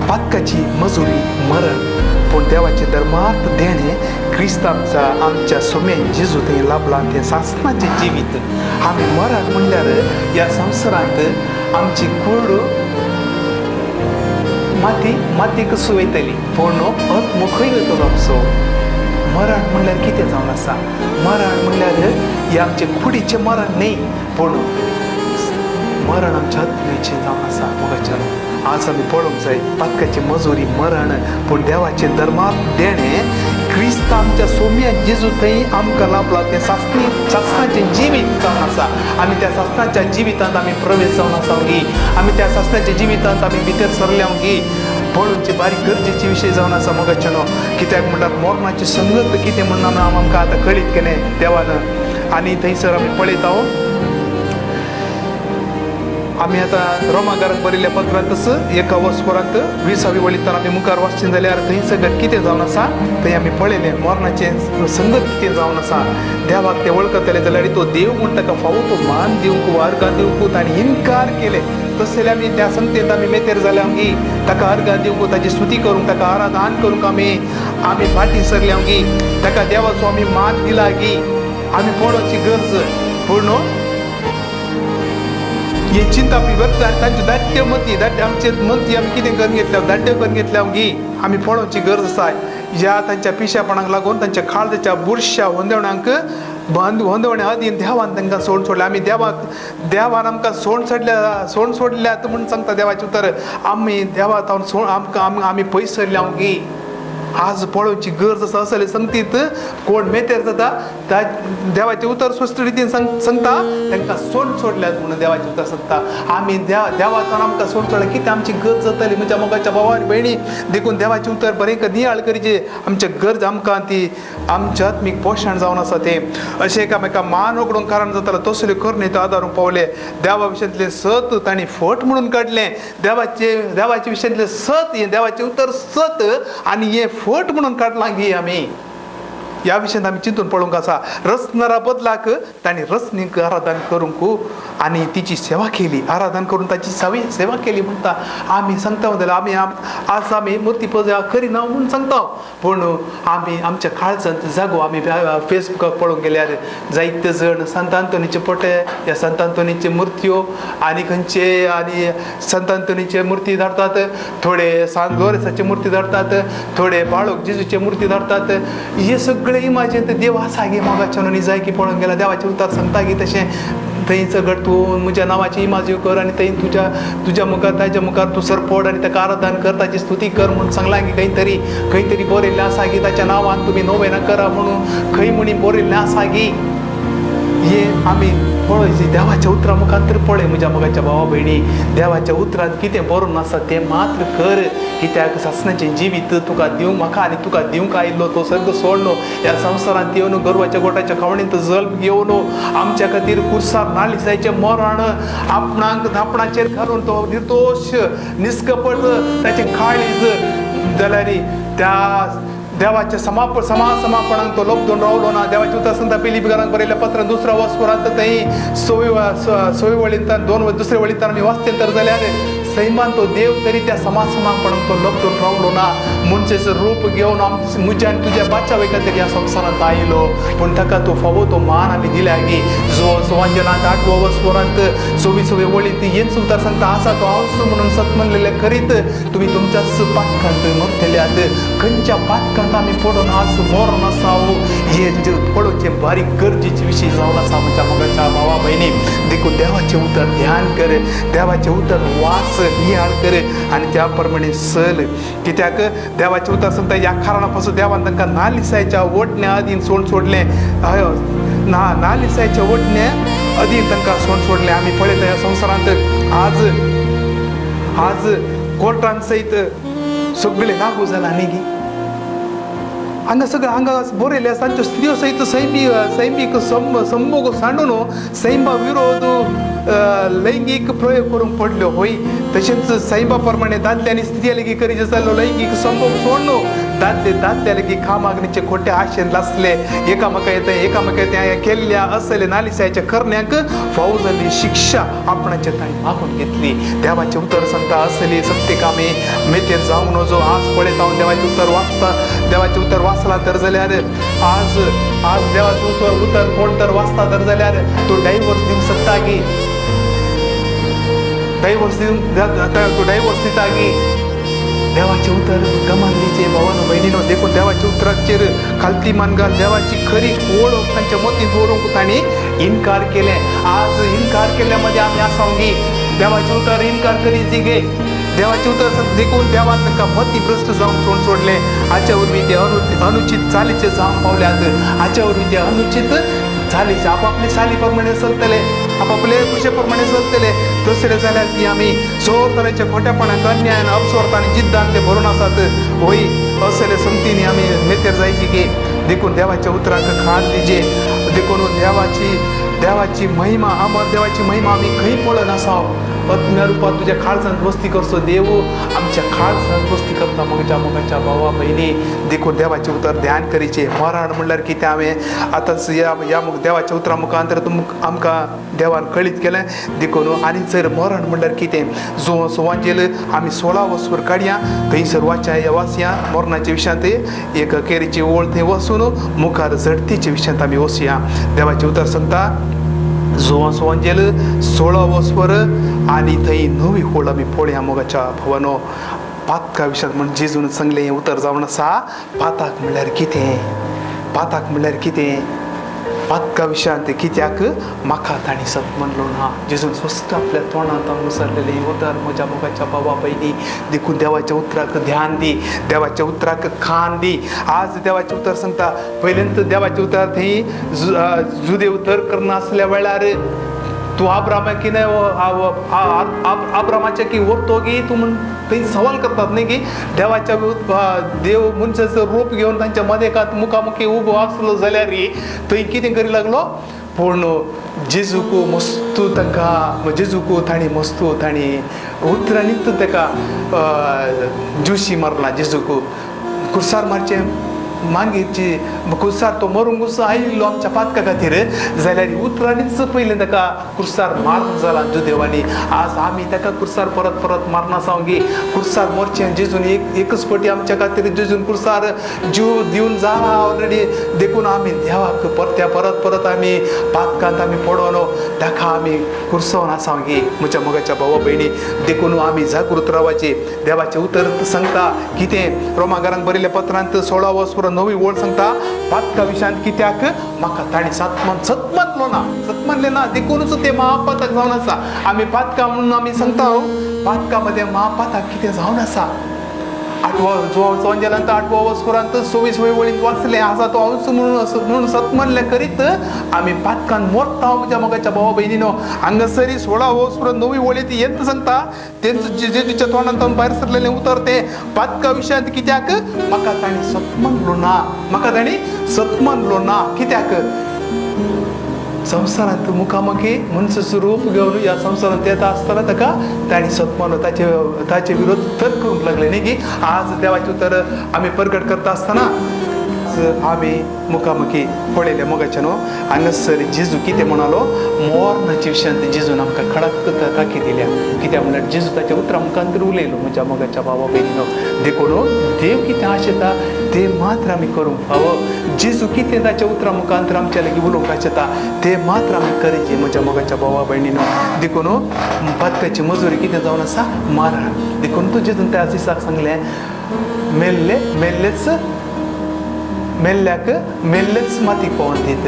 पातकाची मजुरी मरण पूण देवाचे धर्मार्थ देणें क्रिस्तांचा आमच्या सोम्यान जेजू थंय लाभला तें सासणाचें जिवीत. आमी मरण म्हणल्यार ह्या संवसारांत आमची कूड मातीक सुवयतली पूण मुखय वयतलो आमचो. मरण म्हणल्यार कितें जावन आसा. मरण म्हणल्यार हे आमचे कुडीचें मरण न्ही पूण मरण आमच्या आत्मेचें जावन आसा. मोगाच्यान आज आमी पळोवंक जाय पातकाची मजुरी मरण पूण देवाचें धर्मार्थ देणें क्रिस्त आमच्या सोम्यान जेजू थंय आमकां लाभला तें सासणाचें जिवीत जावन आसा. आमी त्या सासणाच्या जिवितांत आमी प्रवेश जावन आसा गी. आमी त्या सासणाच्या जिवितांत आमी भितर सरल्या गी. पळोवचे बारीक गरजेचे विशय जावन आसा मोगाच्यान. कित्याक म्हणल्यार मरणाची संगत कितें म्हणून आमकां आतां कळीत केलें देवान. आनी थंयसर आमी पळयता आमी आतां रोमाकारांक बरयल्ल्या पत्रांत 1 वस्वरांत 20वी वळींतल्यान आमी मुखार वचचें जाल्यार थंय सगळें कितें जावन आसा थंय आमी पळयलें. मरणाचें संगत कितें जावन आसा. देवाक तें वळखतले जाल्यार तो देव म्हूण ताका फावो तो मान दिवंक वार्गा दिवंक ताणें इन्कार केलें. तशें जाल्यार आमी त्या संगतेंत आमी मेतेर जाल्या गी. ताका अर्घा दिवंक ताची स्तुती करूंक ताका आराधन करूंक आमी फाटीं सरल्या गी. ताका देवाचो आमी मान दिला गी. आमी पळोवची गरज. पूण ही चिंता आमी करता आनी तांची दाट्य मती आमचे मती आमी कितें करून घेतल्या दाट्य करून घेतल्या गी. आमी पळोवची गरज आसा. ह्या तांच्या पिश्यापणाक लागून तांच्या काळजाच्या बुरश्या होंदवण्यांक होंदवण्या अधीन देवान तांकां सोडलें. आमी देवान आमकां सोडल्यात म्हणून सांगता देवाचें उतर. आमी देवा तावन आमी पयस सरल्या गी. आज पळोवची गरज आसा. असले संगतीत कोण मेतेर जाता देवाचें उतर स्पश्ट रितीन सांगता तांकां सोडल्यात म्हणून देवाचें उतर सांगता. आमी देवातान आमकां सोडलें कितें आमची गरज जाताली. म्हज्या मोगाच्या भावा आनी भयणी देखून देवाचें उतर बरें नियाळ करीचे. आमचे गरज आमकां ती आमचें आत्मीक पोशण जावन आसा तें. अशें एकामेकां मान उगडूंक कारण जातालो तसल्यो करणेचो आदारूंक पावले. देवा विशयांतलें सत तांणी फट म्हणून काडलें. देवाचे विशयांतलें सत हें देवाचें उतर सत आनी हें फट म्हणून काडलां गी. आमी ह्या विशयांत आमी चिंतून पळोवंक आसा. रचणारा बदलाक तांणी रचणीक आराधन करूंक आनी तिची सेवा केली. आराधन करून ताची सेवा केली म्हणटा आमी सांगता जाल्यार आमी आज आमी मुर्ती पुजा करिना म्हणून सांगता. पूण आमी आमच्या काळजांत जागो आमी फेसबुकाक पळोवंक गेल्यार जायते जण संत आंतोनीचे पोटे ह्या संत आंतोनीचे मुर्त्यो आनी खंयचे आनी संत आंतोनीचे मुर्ती धाडटात. थोडे सांत लोरेसाचे मुर्ती धाडटात. थोडे बाळक जेजूचे मुर्ती धाडटात. हे सगळे इमाजेंत देव आसा गे मोगाच्यान. आनी जाय की पळोवंक गेल्यार देवाचें उतर सांगता गी तशें थंय सगळं तूं म्हज्या नांवाची इमाजी कर आनी थंय तुज्या मुखार ताज्या मुखार तूं सरपड आनी ताका आराधन कर ताची स्तुती कर म्हणून सांगलां गी. खंय तरी बरयल्लें आसा गी ताच्या नांवान तुमी नोवेना करा म्हणून खंय म्हणी बरयल्लें आसा गी. हे आमी पळय देवाच्या उतरा मुखांतर पळय म्हज्या मोगाच्या भावा भयणी. देवाच्या उतरांत कितें बरोवन आसा तें मात्र कर. कित्याक सासणाचे जिवीत तुका दिवंक म्हाका आनी तुका दिवंक आयिल्लो तो सर्ग सोडलो ह्या संवसारांत येवन गोरवाच्या गोठाच्या खावणींत जल्म घेवन आमच्या खातीर कुर्सार नालिसायचे मरण आपणाचेर घालून तो निर्दोष निष्कपट ताचे काळीज जाल्यार त्या देवाच्या समापनाक तो लोक रावलो ना. देवाची उतर सांगता पहिली बिगारांक बरयलें पत्र दुसऱ्या वस्पुरांत थंय सोय वळींतल्यान दुसरे वळींतल्यान आमी वाचतें तर जाल्यार सैमान तो देव तरी त्या समापणाक तो लोक रावलो ना. मनशेचें रूप घेवन म्हज्या आनी तुज्या बाच्या वयता तरी ह्या संवसारांत आयलो पूण ताका तो फावो तो मान आमी दिल्या गी. सुवांजनांत 8व्या वस्पुरांत 26व्या वळींत हेंच उतर सांगता आसा तो हांवच म्हणून सत म्हणलेलें करीत तुमी तुमच्याच पातकांत मरतल्यात. खंयच्या पातकांत आमी पडून आज मरण आसाव हे पळोवचें बारीक गरजेचे विशय जावन आसा म्हज्या मोगाच्या भावा भयणी. देखून देवाचें उतर ध्यान कर, देवाचें उतर वाच नियाळ कर आनी त्या प्रमाणे चल. कित्याक देवाचें उतर सांगता ह्या कारणा पासून देवान तांकां नालिसायच्या ओडण्या अधीन सोडलें. नालिसायच्या ओडण्या अधीन तांकां सोडलें. आमी पळयता ह्या संवसारांत आज कोर्टान सयत सगळें लागू जालां न्ही गी. हांगा बरयलें आसा तांच्यो स्त्रियो सयत सैमीक संभोग सांडून सैमा विरोध लैंगीक प्रयोग करूंक पडल्यो. होय तशेंच सैमा प्रमाणे दादल्यांनी स्त्रिया लेगीत करीत जाल्लो लैंगीक संभोग सोडून दादल्या लेगीत कामाग्नीचे खोटे आशेन लासले. एकामेकांत केल्ल्या असले नालिसायच्या करण्याक फावो जाल्ली शिक्षा आपणाच्या ताणी मागून घेतली. देवाचें उतर सांगता असली सत्य कामे मेतेर जावंक नजो. आज पळयता हांव देवाचें उतर वाचला तर जाल्यार आज देवाचें उतर कोण तर वाचता तर जाल्यार तो डायव्हर्स दिवंक शकता गी. डायव्हर्स दिता गी. देवाचे उतर गमांगलीचे भावानो बहिणीनो. देखून देवाच्या उतराचेर खालती मान घाल. देवाची खरी ओळख तांच्या मतींत दवरूंक तांणी इन्कार केले. आज इन्कार केल्ल्यामध्ये आमी आसांव गी. देवाचे उतर इन्कार करीत गे. देवाचे उतर देखून देवान तांकां मती भ्रश्ट जावंक सोडले. हाच्या वरवीं ते अनुचित चालीचे जावंक पावल्यात. हाच्या वरवीं ते अनुचित चालीचे आपापले चाली प्रमाणे चलतले, आपापले कुशे प्रमाणे चलतले. दुसरे जाल्यार ती आमी सगळे तरेच्या खोट्यापणाक अन्यायान अपस्वरतान जिद्दान ते भरून आसात. होय असले संगतींनी आमी मेतेर जायची गे. देखून देवाच्या उतराक खाण दिजे. देखून देवाची महिमा अमर देवाची महिमा आमी खंय पळोवन आसाव. आत्म्या रुपात तुज्या काळजांत वस्ती करचो देव आमच्या काळजांत वस्ती करता मोगाच्या भावा भयणी. देखून देवाचें उतर ध्यान करीचे. मरण म्हणल्यार कितें हांवें आतांच ह्या देवाच्या उतरा मुखांतर आमकां देवान कळीत केलें. देखून आनी जर मरण म्हणल्यार कितें सुवांजेल आमी 16 वस्वर काडया थंयसर वाचया. मरणाच्या विशयांत एक केरीची ओळ थंय वचून मुखार झडतीच्या विशयांत आमी वचया. देवाचें उतर सांगता सुवांजेल 16 वस्वर आनी थंय 9वी ओळ आमी पळोवया मोगाच्या भावानो. पातका विशयांत म्हण जेजून सांगलें हें उतर जावन आसा. पाताक म्हणल्यार कितें पातका विशयांत कित्याक म्हाका ताणी सत म्हणलो ना. जेजून स्वस्त आपल्या तोंडांत मुसरलेलें हें उतर म्हज्या मोगाच्या भावा भयणी. देखून देवाच्या उतराक ध्यान दी, देवाच्या उतराक खाण दी. आज देवाचें उतर सांगता पयलेंत देवाचें उतर थंय जुदे उतर करनासल्या वेळार तूं आब्रामाक कितें आब्रामाचे की वरतो गी तूं म्हण थंय सवाल करतात न्ही की. देव मनशाचो रूप घेवन तांच्या मदेकांत मुखामुखी उबो आसलो जाल्यार थंय कितें करी लागलो. पूण जेजूक मस्तू ताणी उतरांनीच ताका जुशी मारला. जेजूक कुर्सार मारचें मागीरची कुर्सार तो मरूंक कसो आयिल्लो आमच्या पातका खातीर जाल्यार उतरांनीच पयलें ताका कुर्सार मारून जाला जुदेवानी. आज आमी ताका कुर्सार परत मारना सावंगी. कुर्सार मरचें जेजून एकच फावटी आमच्या खातीर जेजून कुर्सार जीव दिवन जाला ऑलरेडी. देखून आमी देवाक परत आमी पातकांत आमी पडोन ताका आमी कुर्सोवन आसावंगी म्हज्या मोगाच्या भावा भयणी. देखून आमी जागृत रावचे. देवाचें उतर सांगता कितें रोमाकारांक बरयल्ल्या पत्रांत 16 वस्वर 9वी ओळ सांगता पातका विशयांत कित्याक म्हाका ताणी सत म्हणलें ना. देखूनच ते महापातक जावन आसा. आमी पातका म्हणून आमी सांगता पातका मध्ये महापातक कितें जावन आसा. चोवंजेलांत 8व्या वस्पुरांत 26व्या वळींत वाचले आसा तो अंश म्हणून सत्मनले करीत आम्ही पातकान मोरता म्हज्या मोगाच्या भावा बहिणीनो. हांगासरी 16 वस्पुरांत 9वी वळीत येत सांगता तेंच जेजूच्या तोंडांतून भायर सरलेले उतर ते पातका विशयांत कित्याक म्हाका ताणी सत्मनलो ना, म्हाका ताणी सत्मनलो ना. कित्याक संसारांत मुखामुखी मनस स्वरूप घेवन ह्या संसारांत येता आसतना ताका ताणी सत्मानो ताचे विरोध तर्क करूंक लागले न्ही की आज देवाचें उतर आमी प्रगट करता आसतना आमी मुखामुखी पळयले मोगाचे न्हू. हांगासर जेजू कितें म्हणालो मोरनाच्या विशयांत जेजून आमकां खडक ताकी दिल्या. कित्याक म्हणल्यार जेजू ताच्या उतरा मुखांतर उलयलो म्हज्या मोगाच्या भावा भयणीनो. देखून देव कितें आशेता ते मात्र आमी करूंक फावो. जेजू कितें ताच्या उतरा मुखांतर आमच्या लागीं उलोवंक आशेता ते मात्र आमी करचें म्हज्या मोगाच्या भावा भयणीनो. देखून पातकाची मजुरी कितें जावन आसा मरण. देखून तूं जेजून त्या दिसाक सांगलें मेल्ल्याक माती पळोवन दीत,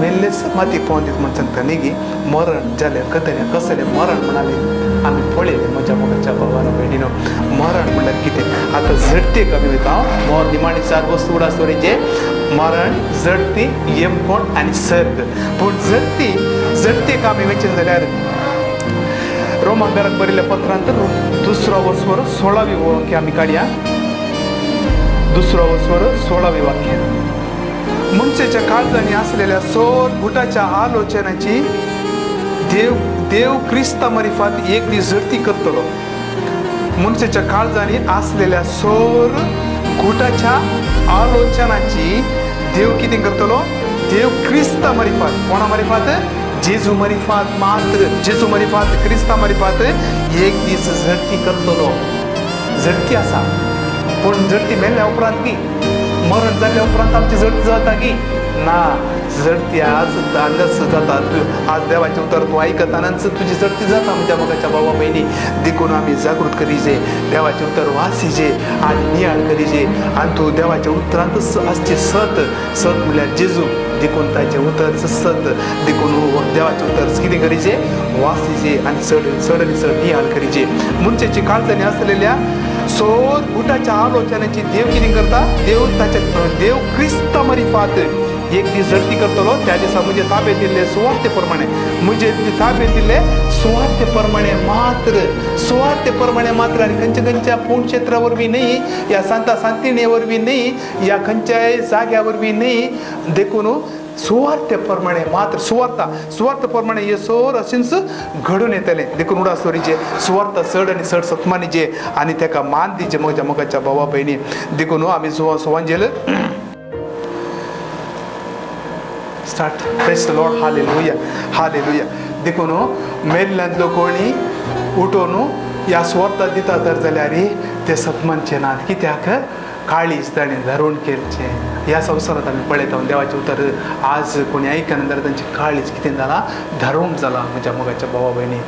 मेल्लेच माती पळोवन दीत म्हण सांगता न्ही की मरण जालें कसलें मरण म्हणाले आमी पळयलें म्हज्या मोगाच्या भावानो भयणीनो. मरण म्हणल्यार कितें आतां झडटेक आमी वयता मोर निमाणी 4 वस्तू उडासोरीचे मरण झडटी येमकोण आनी सर्ग. पूण झडटेक आमी वयचें जाल्यार रोमांकाराक बरयल्ल्या पत्रांत 2रो वस्वर 16वी वाक्य आमी काडया. 2रो वस्वर 16वी वाक्य. मनशेच्या काळजांनी असलेल्या सोर बुटाच्या आलोचनाची देव क्रिस्ता मरिफात एक दीस झडती करतलो. मनशेच्या काळजांनी असलेल्या सोर गुटाच्या आलोचनाची देव कितें करतलो? देव क्रिस्ता मरिफात. कोणा मरिफात? जेजू मरिफात मात्र. जेजू मरिफात क्रिस्ता मरिफात एक दीस झडती करतलो. झडती आसा पूण झडती मेल्ल्या उपरांत की मरण जाल्ल्या उपरांत आमची झडती जाता की ना. झडती आज जाता. आज देवाचें उतर तूं आयकतानाच तुजी झडती जाता म्हज्या मोगाच्या भावा भयणी. देखून आमी जागृत करीचे, देवाचें उतर वाचिचे आनी नियाळ करीचे आनी तूं देवाच्या उतरांतच आसची सत म्हणल्यार जेजू. देखून ताचें उतर सत. देखून देवाचें उतर कितें करीचे? वाचिचे आनी चड नियाळ करीचे. मनशेची काळजांनी असलेल्या सोर बुटाच्या आलोचनाची देव कितें करता? देव क्रिस्ता मरिफात एक दीस झडती करतलो. त्या दिसा म्हजे ताबे दिल्ले सुवार्ते प्रमाणे मात्र आणि खंयच्या पूर्ण क्षेत्रा वरवीं न्ही, या सांता सांतिणे वरवीं न्ही, या खंयच्याय जाग्या वरवीं न्ही. देखून सुवार्ते प्रमाणे मात्र सुवार्थ प्रमाणे हे सोर अशेंच घडून येतले. देखून उडासोरीचे सुवार्थ चड आनी चड सत्मानीचे आनी ताका मान दिचे म्हज्या मोगाच्या भावा भयणी. देखून आमी सुवांजेल start. Praise the Lord. Hallelujah. देखून मेल्ल्यांतलो कोणी उठोवन ह्या सुवार्थाक दिता तर जाल्यार ते सत्मानचे नात. कित्याक काळीज ताणें धरून केलचें. ह्या संवसारांत आमी पळयता देवाचें उतर आज कोणी आयकना जाल्यार तांची काळीज कितें जाला? धरून जाला म्हज्या मोगाच्या भावा भयणी.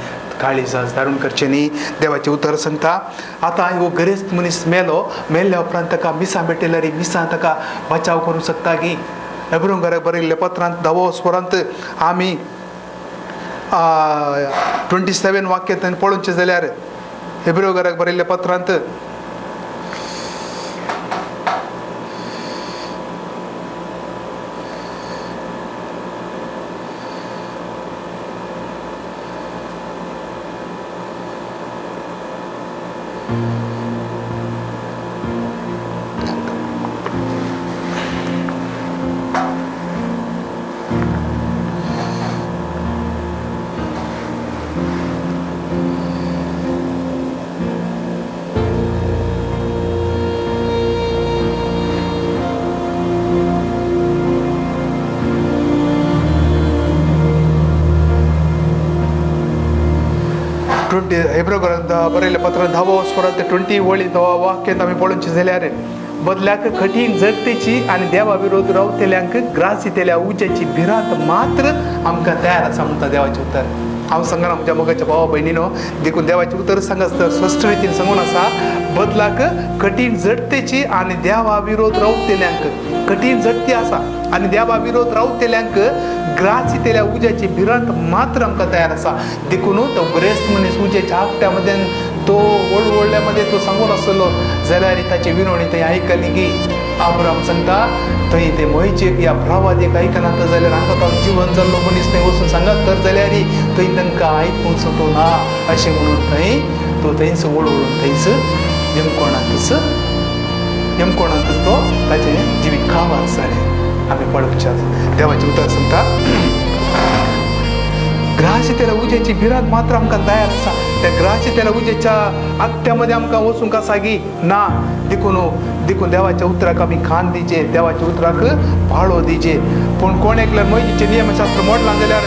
काळीज आज धारून करचें न्ही. देवाचें उतर सांगता आतां हो गरेस्त मनीस मेल्ल्या उपरांत ताका मिसां भेटल्यार मिसां ताका बचाव करूंक शकता की. हेब्रोकाराक बरयल्ल्या पत्रांत 10व्या वस्पुरांत आमी 27 वाक्यांत पळोवचें जाल्यार हेब्रोकाराक बरयल्ल्या पत्रांत हेब्रोकाराक बरयल्ल्या पत्रांत 10व्या वस्पुरांत 20 वळींत वाक्यांत आमी पळोवचें जाल्यार बदल्याक कठीण झडटेची आनी देवा विरोध रावतल्यांक ग्रास दितल्या उज्याची भिरांत मात्र आमकां तयार आसा म्हणटा देवाचें उतर. हांव सांगना म्हज्या मोगाच्या भावा भयणीनो. देखून देवाचें उतर सांगात तर स्पश्ट रितीन सांगून आसा बदलाक कठीण झडटेची आनी देवा विरोध रावतल्यांक कठीण झडटी आसा आनी देवा विरोध रावतल्यांक ग्रास दितल्या उज्याची भिरांत मात्र आमकां तयार आसा. देखून तो ग्रेस्त मनीस उज्याच्या आकट्या मदें तो ओळवळल्यामध्ये तो सांगून असलो जाल्यार ताची विनवणी थंय आयकली की अब्राम सांगता थंय ते मोहिचेक या भ्रावादेक आयकनात जाल्यार हांगा तो जीवन जाल्लो मनीस थंय वचून सांगात तर जाल्यार थंय तांकां आयकूंक तो ना अशें म्हणून थंय तो थंयच ओळवळून थंयच यमकोणांतच तो ताचें जिवीत काबार जालें आमी पळोवच्या देवाचें उतर सांगता ग्रहाची त्याला उजेची भिरांत मात्र आमकां तयार आसा त्या ग्रहाची त्याला उजेच्या आत्यामध्ये आमकां वचूंक आसा की ना देखून देवाच्या उतराक आमी खान दिजे देवाच्या उतराक पाळो दिजे पूण कोण एकल्यार मोहितीचें नियमशास्त्र मोडलां जाल्यार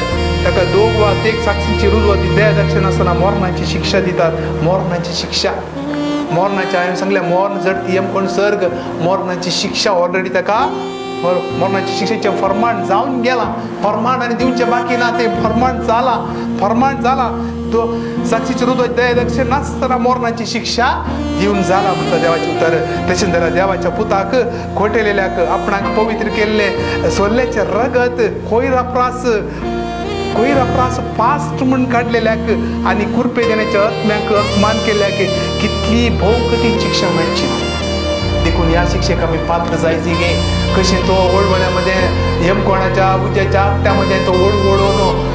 ताका 2 वा 1 साक्षीची रुजवती दया दक्षिण आसतना मरणाची शिक्षा दितात मरणाची शिक्षा मरणाच्या हांवें सांगलें मरण जडती कोण सर्ग मरणाची शिक्षा ऑलरेडी ताका मरणाची शिक्षेचें फरमाण जावन गेला फरमाण आनी दिवचें बाकी ना तें फरमाण जाला तो साक्षीची रुजवत दया दक्षिण नासतना मरणाची शिक्षा दिवन जाला म्हणटा देवाचें उतर तशें जाल्यार देवाच्या पुताक खोटेलेल्याक आपणाक पवित्र केल्ले सोल्ल्याचें रगत कोयराप्रास पास्ट म्हणून काडलेल्याक आनी कुरपे देण्याच्या आत्म्याक अपमान केल्याक कितली भोव कठीण शिक्षा मेळची देखून ह्या शिक्षेक आमी पात्र जायची गे कशें तो ओळवळ्यामध्ये यमकोणाच्या उज्याच्या आत्यामध्ये तो ओळवळून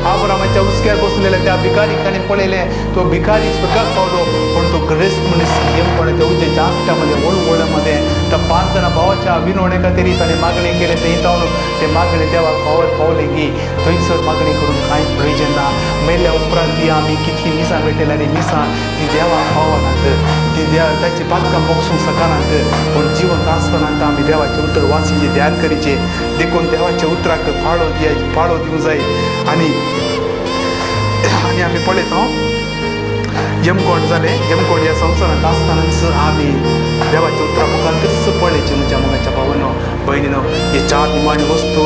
आब्रामाच्या उस्क्यार बसलेल्या त्या भिकारीकाने पळयलें तो भिकारी स्वर्गाक पावलो पण तो ग्रेस्त मनीस यमकोणाच्या उज्याच्या आत्यामध्ये ओळवळ्यामध्ये त्या 5 जाणां भावाच्या विनवणे खातीर ताणें मागणी केले थंय जावन ते मागणे देवाक पावले की थंयसर मागणी करून कांय प्रयोजन ना मेल्या उपरांत ती आमी कितली मिसां भेटयल्या आनी मिसां ती देवाक पावनात ती ताची बातकां मोगसूंक शकनात पण जिवंत आसतना आमी देवाचें उतर वाचिचें ध्यान करीचे देखून देवाच्या उतराक पाळो दिवंक जाय आनी आमी पळयता यमकोण जालें यमकोण ह्या संवसारांत आसतनाच आमी देवाच्या उतरा मुखांतच पळयचें म्हज्या मोगाच्या भावानो भयणीनो हे 4 निमाणी वस्तू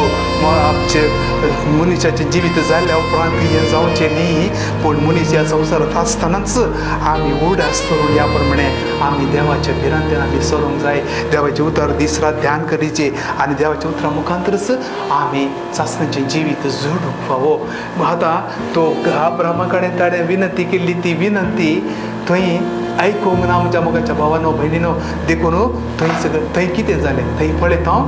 आमचे मनशाचें जिवीत जाल्ल्या उपरांत हें जावचें न्ही पूण मनीस ह्या संवसारांत आसतनाच आमी उडास करून ह्या प्रमाणे आमी देवाच्या भिरांतेन आमी सरूंक जाय देवाचें उतर दीस रात ध्यान करीचें आनी देवाच्या उतरा मुखांतरच आमी सासणाचें जिवीत जोडूंक फावो आतां तो अब्रामा कडेन ताणें विनंती केल्ली ती विनंती थंय आयकूंक ना म्हज्या मोगाच्या भावानो भयणीनो देखून थंय कितें जालें थंय पळयता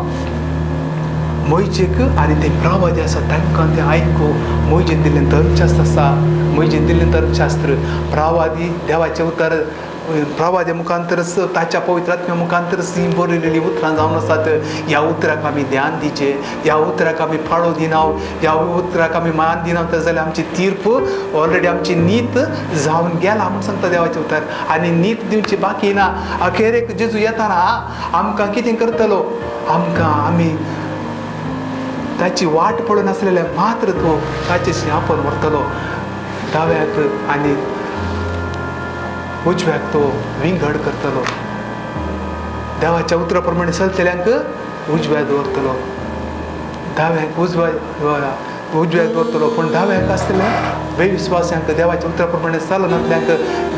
मोहिचेक आनी ते प्रवादी आसा तांकां तें आयकूंक मोहिजेन दिल्लें धर्मशास्त्र आसा मोहिजेन दिल्लें धर्मशास्त्र प्रवादी देवाचें उतर प्रवाद्या मुखांतरच ताच्या पवित्र आत्म्या मुखांतरच ही बरयलेली उतरां जावन आसात ह्या उतराक आमी ध्यान दिचें ह्या उतराक आमी फाळो दिनाव ह्या उतराक आमी मान दिनाव तर जाल्यार आमची तीर्प ऑलरेडी आमची नीत जावन गेला म्हूण सांगता देवाचें उतर आनी नीत दिवची बाकी ना अखेरेक जेजू येताना आमकां कितें करतलो आमी ताची वाट पळोवन आसलेल्या मात्र तो ताचेशी आपण व्हरतलो दाव्याक आनी उजव्याक तो विंगड करतलो देवाच्या उतरा प्रमाणे चलतल्यांक उजव्याक दवरतलो दाव्याक उजव्याक दवरतलो पूण दाव्याक आसतले बेविस्वासांक देवाच्या उतरा प्रमाणे चलनातल्यांक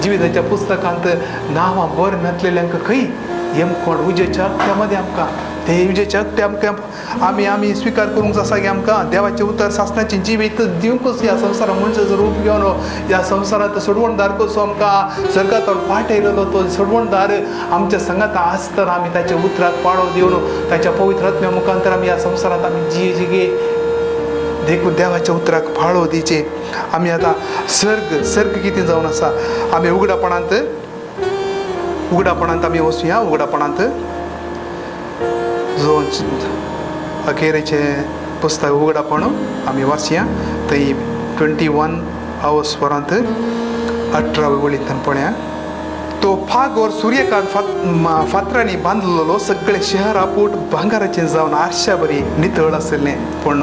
जिविताच्या पुस्तकांत नांवां बरें नासलेल्यांक खंय यमकोण उजेच्या अख्त्यामध्ये आमकां ते उजेच्या अख्त्या आमकां आमी स्विकार करूंक आसा की आमकां देवाचें उतर सासणाचें जिवीत दिवंकूच ह्या संवसारांत मनशाचो रूप घेवन ह्या संवसारांत सोडवणदार कसो आमकां सर्गांत पाठयलेलो तो सोडवणदार आमच्या संगात आसतना आमी ताच्या उतराक पाळो दिवन ताच्या पवित्र आत्म्या मुखांतर आमी ह्या संवसारांत आमी जिगे देखून देवाच्या उतराक फाळो दिचे आमी आतां सर्ग कितें जावन आसा आमी उगडापणांत आमी वचुया उगडापणांत जो अखेरेचें पुस्तक उगडापण आमी वाचया थंय 21 वरांत 18 वळींतल्यान पळया तो फागोर सूर्यकांत फातरांनी बांदलेलो सगळे शहर आपूट भांगाराचें जावन आरशा बरी नितळ आसलें पूण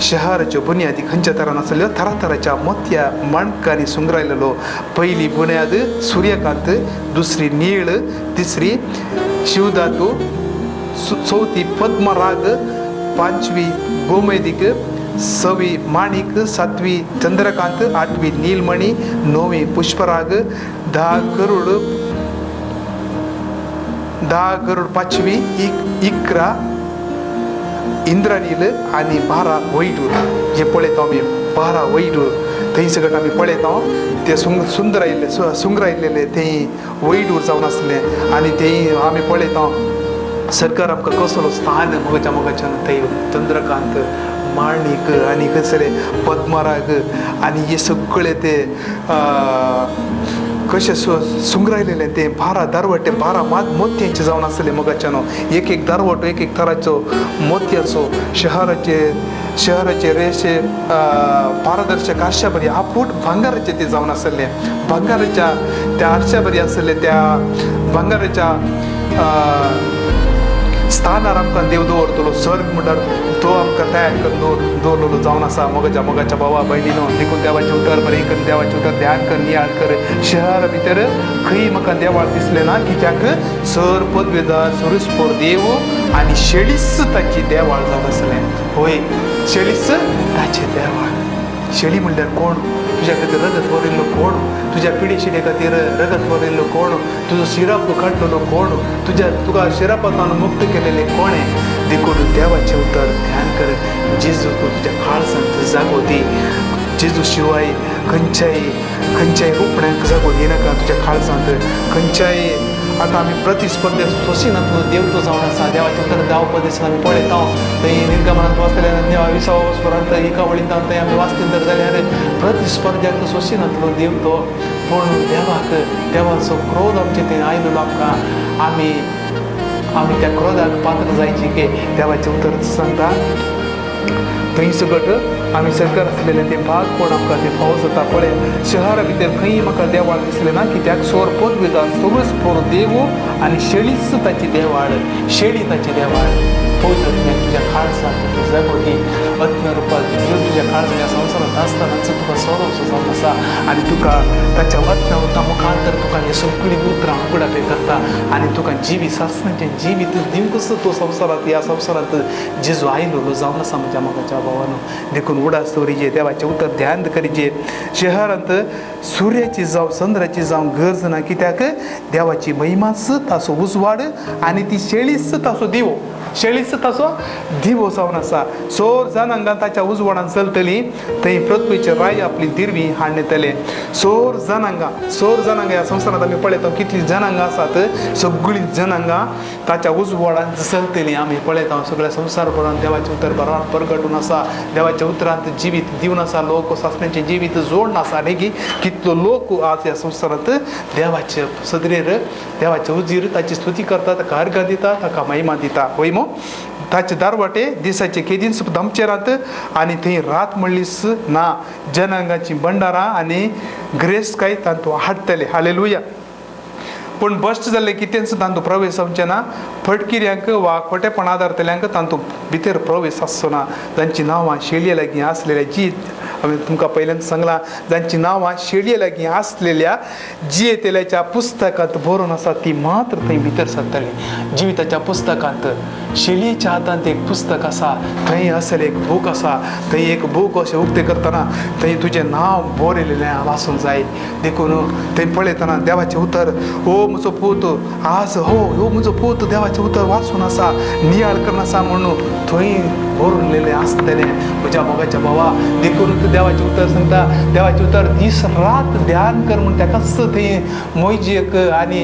शहराच्यो बुन्यादी खंयच्या तरान आसल्यो तरातराच्या मोतया मणकांनी सुंगरायलेलो पयली बुन्याद सूर्यकांत दुसरी नीळ तिसरी शिवधातू चौथी पद्मराग पांचवी गोमेदिक सवी माणिक सातवी चंद्रकांत आठवी नीलमणी नववी पुष्पराग 10 गरुड पांचवी इकरा इंद्रनील आणि 12 वैडूर हे पळयता आमी 12 वैडूर थंय सकट आमी पळयता ते सुंगरायलेले थंय वैडूर जावन आसले आनी थंय आमी पळयता सरकार आमकां कसलो स्थान मोगाच्यान थंय चंद्रकांत माणिक आनी कसले पद्मराग आनी हे सगळे ते कशे सुंगरायलेले ते 12 दारवटे 12 मोतयांचे जावन आसले मोगाच्यान एक दारवटो एक तराचो मोतयाचो शहराचे रेशे पारदर्शक आरशा बरी आपूट भांगाराचे ते जावन आसले भांगाराच्या त्या आरशा बरी आसले त्या भांगाराच्या स्थानार आमकां देव दवरतलो स्वर्ग म्हणल्यार तो आमकां तयार करून दवरलेलो जावन आसा मोगाच्या भावा भयणीनो देखून देवाचें उतर बरें कर देवाचें उतर ध्यान कर नियाळ कर शहरा भितर खंय म्हाका देवाळ दिसलें ना कित्याक सर पदवेदार सुरस्पोर देव आनी 40 ताची देवाळ जावन आसलें होय 40 ताचें देवाळ शेळी म्हणल्यार कोण तुज्या खातीर रगत वरिल्लो कोण तुज्या पिढी शिडे खातीर रगत वरिल्लो कोण तुजो शिराप काडलेलो कोण तुका शिरापांतल्यान मुक्त केलेले कोणे देखून देवाचें उतर ध्यान कर जेजू तुज्या काळजांत जागो दी जेजू शिवाय खंयच्याय रुपण्याक जागो दिनाका तुज्या काळजांत खंयच्याय आतां आमी प्रतिस्पर्धे सोशिनातलो देव तो जावन आसा देवाचें उतर 10 उपदेशांत आमी पळयता थंय निर्गमनांत वाचलेल्या 20 वस्परांत एका वळींत थंय आमी वाचतील तर जाल्यार प्रतिस्पर्ध्याक सोशिनातलो देव तो पूण देवाचो क्रोध आमचे थंय आयलो आमकां आमी त्या क्रोधाक पात्र जायची की देवाचें उतर सांगता थंय सकट आमी सरकार आसलेले ते भाग कोण आमकां ते फावो जाता पळय शहरा भितर खंय म्हाका देवाळ दिसलें ना कित्याक सोर पदवेदार सुरस्पोर देव आनी 40 ताची देवाळ शेळी ताची देवाळ पवित्र तुज्या काळजांत जागो दी आत्म्या रुपांत देव तुज्या काळजांत ह्या संवसारांत आसतनाच तुका सोडोवचो जावन आसा आनी तुका ताच्या आत्म्या मुखांतर तुका हे सगळीं उतरां उगडापे करता आनी तुका जिवी सासणाचें जिवीत दिवंकच तो संवसारांत ह्या संवसारांत जेजू आयलो जावन आसा म्हज्या मोगाच्या भावानो देखून उडास दवरिजे देवाचें उतर ध्यान करिजे शहरांत सुर्याची जावं चंद्राची जावं गरज ना कित्याक देवाची महिमाच ताचो उजवाड आनी ती 40 ताचो दिवो 40 ताचो दिवो जावन आसा सोर जनांगां ताच्या उजवाडान चलतलीं थंय पृथ्वीचेर राय आपली दिरवी हाडून येतले सोर जनांगां ह्या संवसारांत आमी पळयता कितलीं जनांगां आसात सगळीं जनांगां ताच्या उजवाडान चलतलीं आमी पळयता सगळ्या संवसारभरांत देवाचें उतर बरोवन परगटून आसा देवाच्या उतरांत जिवीत दिवन आसा लोक सासण्याचें जिवीत जोडून आसा देखी कितलो लोक आज ह्या संवसारांत देवाचे सदरेर देवाचे उजीर ताची स्तुती करता ताका अर्घ दिता ताका महिमा दिता वय ताचे दारवाटे दिसाचे केदीन दमचेरात आनी थंय रात म्हणलीस ना जनांगाची भंडारा आनी ग्रेस काय तांतू हाडटले हालेलुया पूण बश्ट जाल्ले कितें तांतू प्रवेश जावचे ना फटकिऱ्यांक वा खोटेपण आदारतल्यांक तांतू भितर प्रवेश आसचो ना जांची नांवां शेळये लागीं आसलेल्या जी हांवें तुमकां पयल्यान सांगलां जांची नांवां शेळये लागीं आसलेल्या जियेतेल्याच्या पुस्तकांत बरोवन आसा ती मात्र थंय भितर सरतली जिविताच्या पुस्तकांत शेळयेच्या हातांत एक पुस्तक आसा थंय असले एक बूक आसा थंय एक बूक अशें उक्तें करतना थंय तुजें नांव बरयलेलें वाचूंक जाय देखून थंय पळयतना देवाचें उतर हो म्हजो पूत आज हो म्हजो पूत देवाचें उतर वाचून आसा नियाळ करून आसा म्हणून थंय बरयलेलें आसतलें म्हज्या मोगाच्या भावा देखून देवाचें उतर सांगता देवाचें उतर दीस रात ध्यान कर म्हूण ताकाच थंय मोइजेक आनी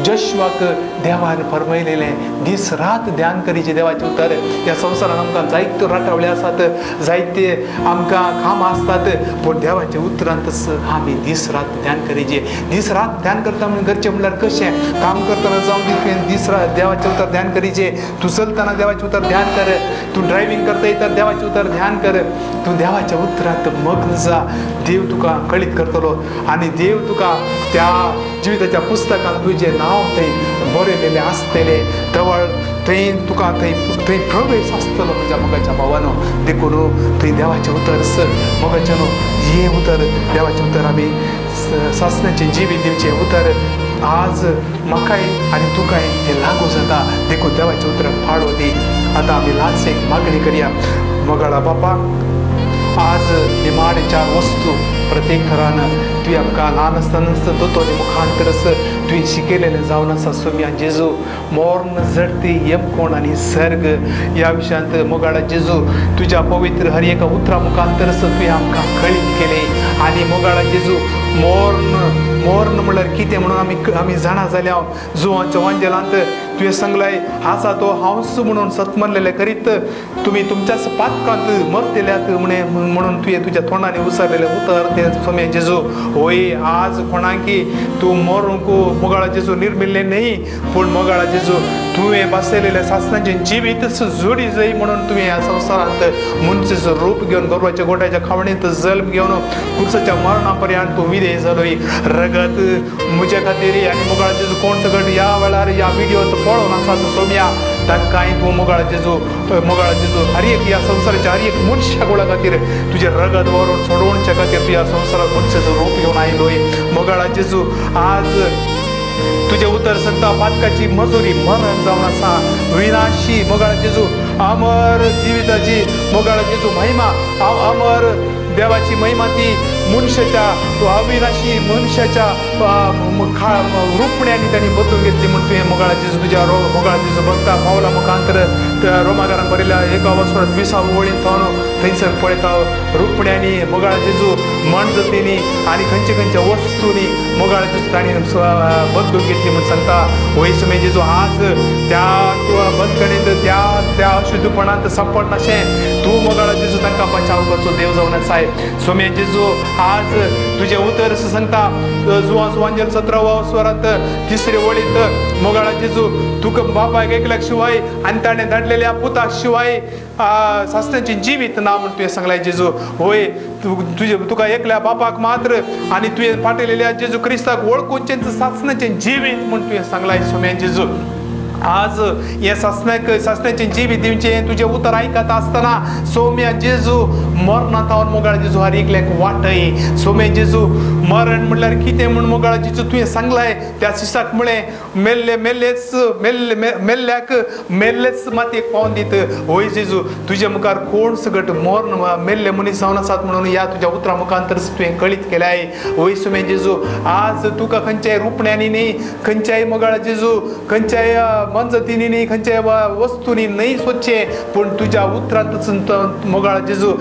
जोशुआक देवान फरमयलेलें दीस रात ध्यान करीचें देवाचें उतर ह्या संवसारांत आमकां जायत्यो राटावळ्यो आसात जायते आमकां कामां आसतात पूण देवाच्या उतरांतच आमी दीस रात ध्यान करीचें दीस रात ध्यान करता म्हणून करचें म्हणल्यार कशें काम करतना जावं दीस रात देवाचें उतर ध्यान करीचें तूं चलतना देवाचें उतर ध्यान कर तूं ड्रायव्हिंग करता तर देवाचें उतर ध्यान कर तूं देवाच्या उतरांत मग्न जा देव तुका कळीत करतलो आनी देव तुका त्या जिविताच्या पुस्तकांत तुजें नांव थंय बरयलेलें आसतलें तवळ थंय तुका थंय प्रवेश आसतलो म्हज्या मोगाच्या भावानो देखून थंय देवाचें उतर मोगाच्यानो हें उतर देवाचें उतर आमी सासण्याचें जिवीत दिवचें उतर आज म्हाकाय आनी तुकाय तें लागू जाता देखून देवाचें उतर फाळो दी आतां आमी ल्हानशें मागणी करया मोगाळा बापा आज हे माडे 4 वस्तू प्रत्येक थरानं तुझी आमकां ल्हान आसतना दोतोर मुखांतर तुवें शिकयलेलें जावन आसा सोम्या जेजू मोर्न झडती येमकोण आनी सर्ग ह्या विशयांत मोगाळा जेजू तुज्या पवित्र हर एका उतरा मुखांतर तुवें आमकां कळीत केलें आनी मोगाळा जेजू मोर्न म्हळ्यार कितें म्हणून आमी जाणा जाल्या जुवांच्या वांजेलांत तुवें सांगलाय आसा तो हांवच म्हणून सतमरलेले करीत तुमी तुमच्याच पातकांत मरतेल्यात म्हणून तुवें तुज्या तोंडाने उसरलेले उतर ते सोम्या जेजू होय आज कोणाकी तूं मोरूंक मोगाळा जेजू निर्मिल्ले न्ही पूण मोगाळा जेजू तुवें बसयलेल्या शासनाचे जिवीत जोडी जाय म्हणून तुवें ह्या संवसारांत मनशेचो रूप घेवन गोरवाच्या गोट्याच्या खावणींत जल्म घेवन क्रुसाच्या मरणा पर्यंत तूं विधेय जालोय रगत म्हज्या खातीर आनी मोगाळा जेजू कोण सगळं ह्या वेळार ह्या व्हिडिओत पळोवन आसात सोम्या तांकांय तूं मोगाळा जेजू हर एक ह्या संवसाराच्या हर एक मनशागोळा खातीर तुजें रगत व्हरून सोडोवच्या खातीर तूं ह्या संवसारांत मनशाचो रूप घेवन आयलोय मोगाळा जेजू आज तुझे उतर संता पातकाची मजुरी मरण जावन आसा विनाशी मोगाळा जेजू अमर जिविताची मोगाळा जेजू महिमा अमर देवाची महिमा ती मनुष्याच्या अविनाशी मनुष्याच्या रुपण्याने त्यांनी बदलून घेतली म्हणून तुवें मोगाळा जेजू तुझ्या मोगाळा जेजू भक्ता पावला मुखांतर रोमाकारान बरयल्या 1 वळीन थंयसर पळयता रुपण्यानी मोगाळा जेजू म्हणजतींनी आनी खंयच्या वस्तूंनी मोगाळा जेजू तांणी बदलून घेतली म्हणून सांगता वय सोम्या जेजू आज त्या बंदखणींत त्या अशुद्धपणांत सांपडनाशें तूं मोगाळा जेजू तांकां बचाव करचो देव जावन आसाय सोम्या जेजू आज तुझे उतर सांगता जुवांजल 17 स्वरांत 3 वळींत मोगाळा जेजू तुका बापायक एकल्याक शिवाय आनी ताणें धाडलेल्या पुताक शिवाय शास्त्रांची जिवीत ना म्हण तुवें सांगलाय जेजू होय तुका एकल्या बापाक मात्र आनी तुवें पाठयलेल्या जेजू क्रिस्ताक वळखून शासनाचें जिवीत म्हण तुवें सांगलाय सोम्या जेजू आज या शासनाचे जिवीत दिवचें तुजें उतर आयकता आसतना सोम्या जेजू मरणांत हांव मोगाळा जेजू हर एकल्याक वाटय सोम्या जेजू मरण म्हणल्यार कितें म्हूण मोगाळा जेजू तुवें सांगलाय त्या शिशाक म्हळें मेल्ल्याक मेल्लेच मातयेक पावन दीत होय जेजू तुजे मुखार कोण सगट मरण मेल्ले मनीस जावन आसात म्हणून ह्या तुज्या उतरा मुखांतर तुवें कळीत केल्याय होय सोम्या जेजू आज तुका खंयच्याय रुपण्यांनी न्ही खंयच्याय मोगाळा जेजू खंयच्याय मनजतींनी न्ही खंयच्याय वस्तूंनी न्ही सोदचे पूण तुज्या उतरांत मोगाळा जेजू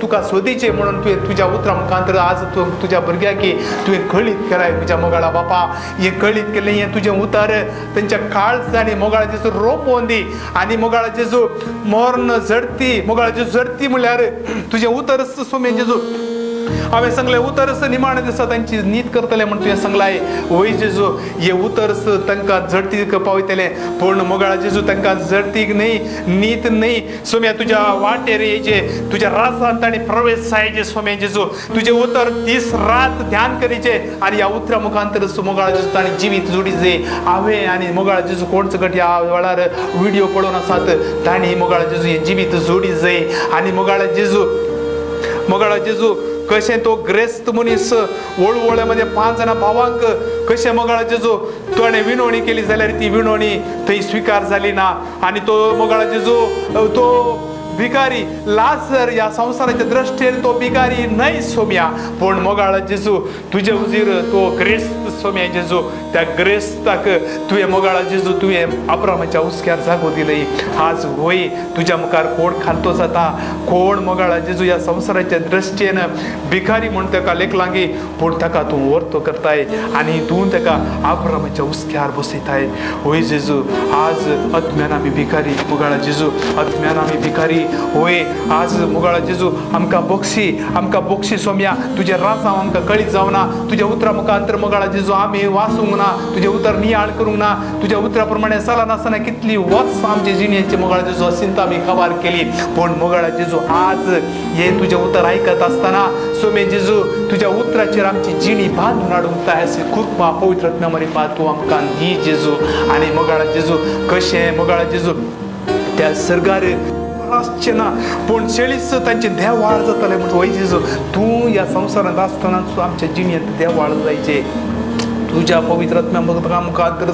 तुका सोदीचे म्हणून तुवें तुज्या उतरा मुखांतर आज तुज्या भुरग्याक तुवें कळीत केलाय तुज्या मोगाळा बापा हें कळीत केलें हें तुजें उतर तेंच्या काळजांनी मोगाळा जेजू रोंपोवन दी आनी मोगाळा जेजू मोर्न झडती मोगाळा जेजू झडती म्हळ्यार तुजें उतर सोम्या जेजू हांवें सांगलें उतरस निमाणे दिसा तांची नीत करतले म्हण तुवें सांगलाय वय जेजू हे उतरस तांकां झडतीक पावयतलें पूण मोगाळा जेजू तांकां झडतीक न्ही नीत न्ही सोम्या तुज्या वाटेर येयचे तुज्या रासांत तांणी प्रवेश जायचे सोम्या जेजू तुजें उतर दीस रात ध्यान करीचे आनी ह्या उतरा मुखांतर मोगाळा जेजू तांणी जिवीत जोडीचे हांवें आनी मोगाळा जेजू कोण सगट ह्या वेळार व्हिडिओ पळोवन आसात तांणी मोगाळा जेजू हें जिवीत जोडी जाय आनी मोगाळा जेजू कशें तो ग्रेस्त मनीस वळवळ्यामध्ये 5 जाणां भावांक कशें मोगाळा जेजू ताणें विनवणी केली जाल्यार ती विनवणी थंय स्वीकार जाली ना आनी तो मोगाळा जेजू तो भिकारी लाजर ह्या संवसाराच्या दृश्टेन तो भिकारी न्हय सोम्या पूण मोगाळा जेजू तुजे उजीर तो ग्रेस्त सोम्या जेजू त्या ग्रेस्ताक तुवें मोगाळा जेजू तुवें अब्रामाच्या उस्क्यार जागो दिलय आज होय तुज्या मुखार कोण खालतो जाता कोण मोगाळा जेजू ह्या संवसाराच्या दृश्टेन भिकारी म्हूण ताका लेखलांगी पूण ताका तूं वर्तो करताय आनी तूं ताका अब्रामाच्या उस्क्यार बसयताय होय जेजू आज अज्ञान आमी भिकारी मोगाळा जेजू अज्ञान आमी भिकारी होय आज मोगाळा जेजू आमकां बक्षी सोम्या तुजे रासांव आमकां कळीत जावना तुज्या उतरा मुखांतर मोगाळा जेजू आमी वाचूंक ना तुजे उतर नियाळ करूंक ना तुज्या उतरा प्रमाणे चला नासतना कितली वर्सां आमचे जिणेची मोगाळा जेजू असिंत आमी खबर केली पूण मोगाळा जेजू आज हे तुजें उतर आयकत आसतना सोम्या जेजू तुज्या उतराचेर आमची जिणी बांदून हाडूंक जाय अशी कृपा पवित्र आत्म्या तूं आमकां दी जेजू आनी मोगाळा जेजू कशें मोगाळा जेजू त्या सर्गार ना पूण शेळीच तांचे देवाळ जातले म्हणून वय जेजू तूं ह्या संवसारांत आसतना आमच्या जिणेंत देवाळ जायचे तुझ्या पवित्र आत्म्या मुखांतर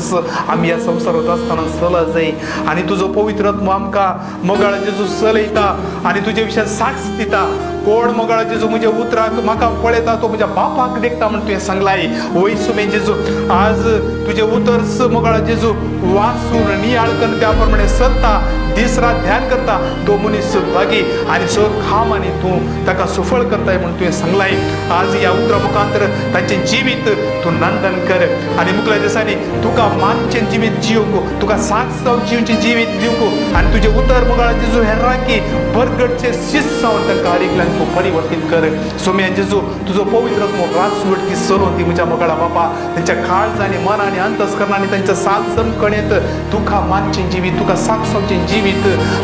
आमी ह्या संवसारांत आसतना चला जाय आनी तुजो पवित्र आत्मा आमकां मोगाळा जेजू चलयता आनी तुजे विशयान साक्ष दिता कोण मगळ जेजू म्हणजे उतरा म्हाका पळयता तो म्हज्या बापाक देखता म्हणून तुवें सांगलाय. वय सुमे जेजू आज तुझे उतर मगळ जेजू वाचून नियाळ कर त्या प्रमाणे चलता दीस रात ध्यान करता तो मनीस भागी आणि खाम आणि तू ताका सुफळ करताय म्हणून तुवें सांगलाय. आज या उतरा मुखांतर तांचे जिवीत तू नंदन कर आणि मुखल्या दिसांनी तुका मानचे जिवीत जिवको तुका साथ जावन जिवचे जिवीत दिवको आणि तुझे उतर मगळ जेजू हेरा की बरगडचे शिस्त जावन तांकां हर एकल्याक तू परिवर्तीत कर. सोम्या जेजू तुजो पवित्र राजवट ती चलोवन ती म्हज्या मगळा बापा त्यांच्या काळजांनी मन आणि अंतस्करणांनी त्यांच्या साथ समकणेत तुका मानचे जिवीत तुका साथ जावचे जिवीत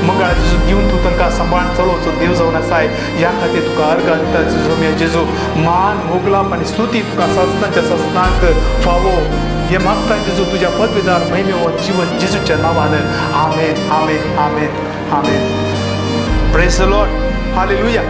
मगळा जेजू दिवन तू तांकां सांबाळून चलोवचो देव जावन आसाय. ह्या खातीर तुका अर्घ दिता सोम्या जेजू मान मोगलाप आनी स्तुती तुका सस्तांच्या सस्तांक फावो हे मागता जेजू तुझ्या पदवीदार महिमेवर जीवन जेजूच्या नावान. आमेन आमेन आमेन आमेन. Praise the Lord. हालेलुया.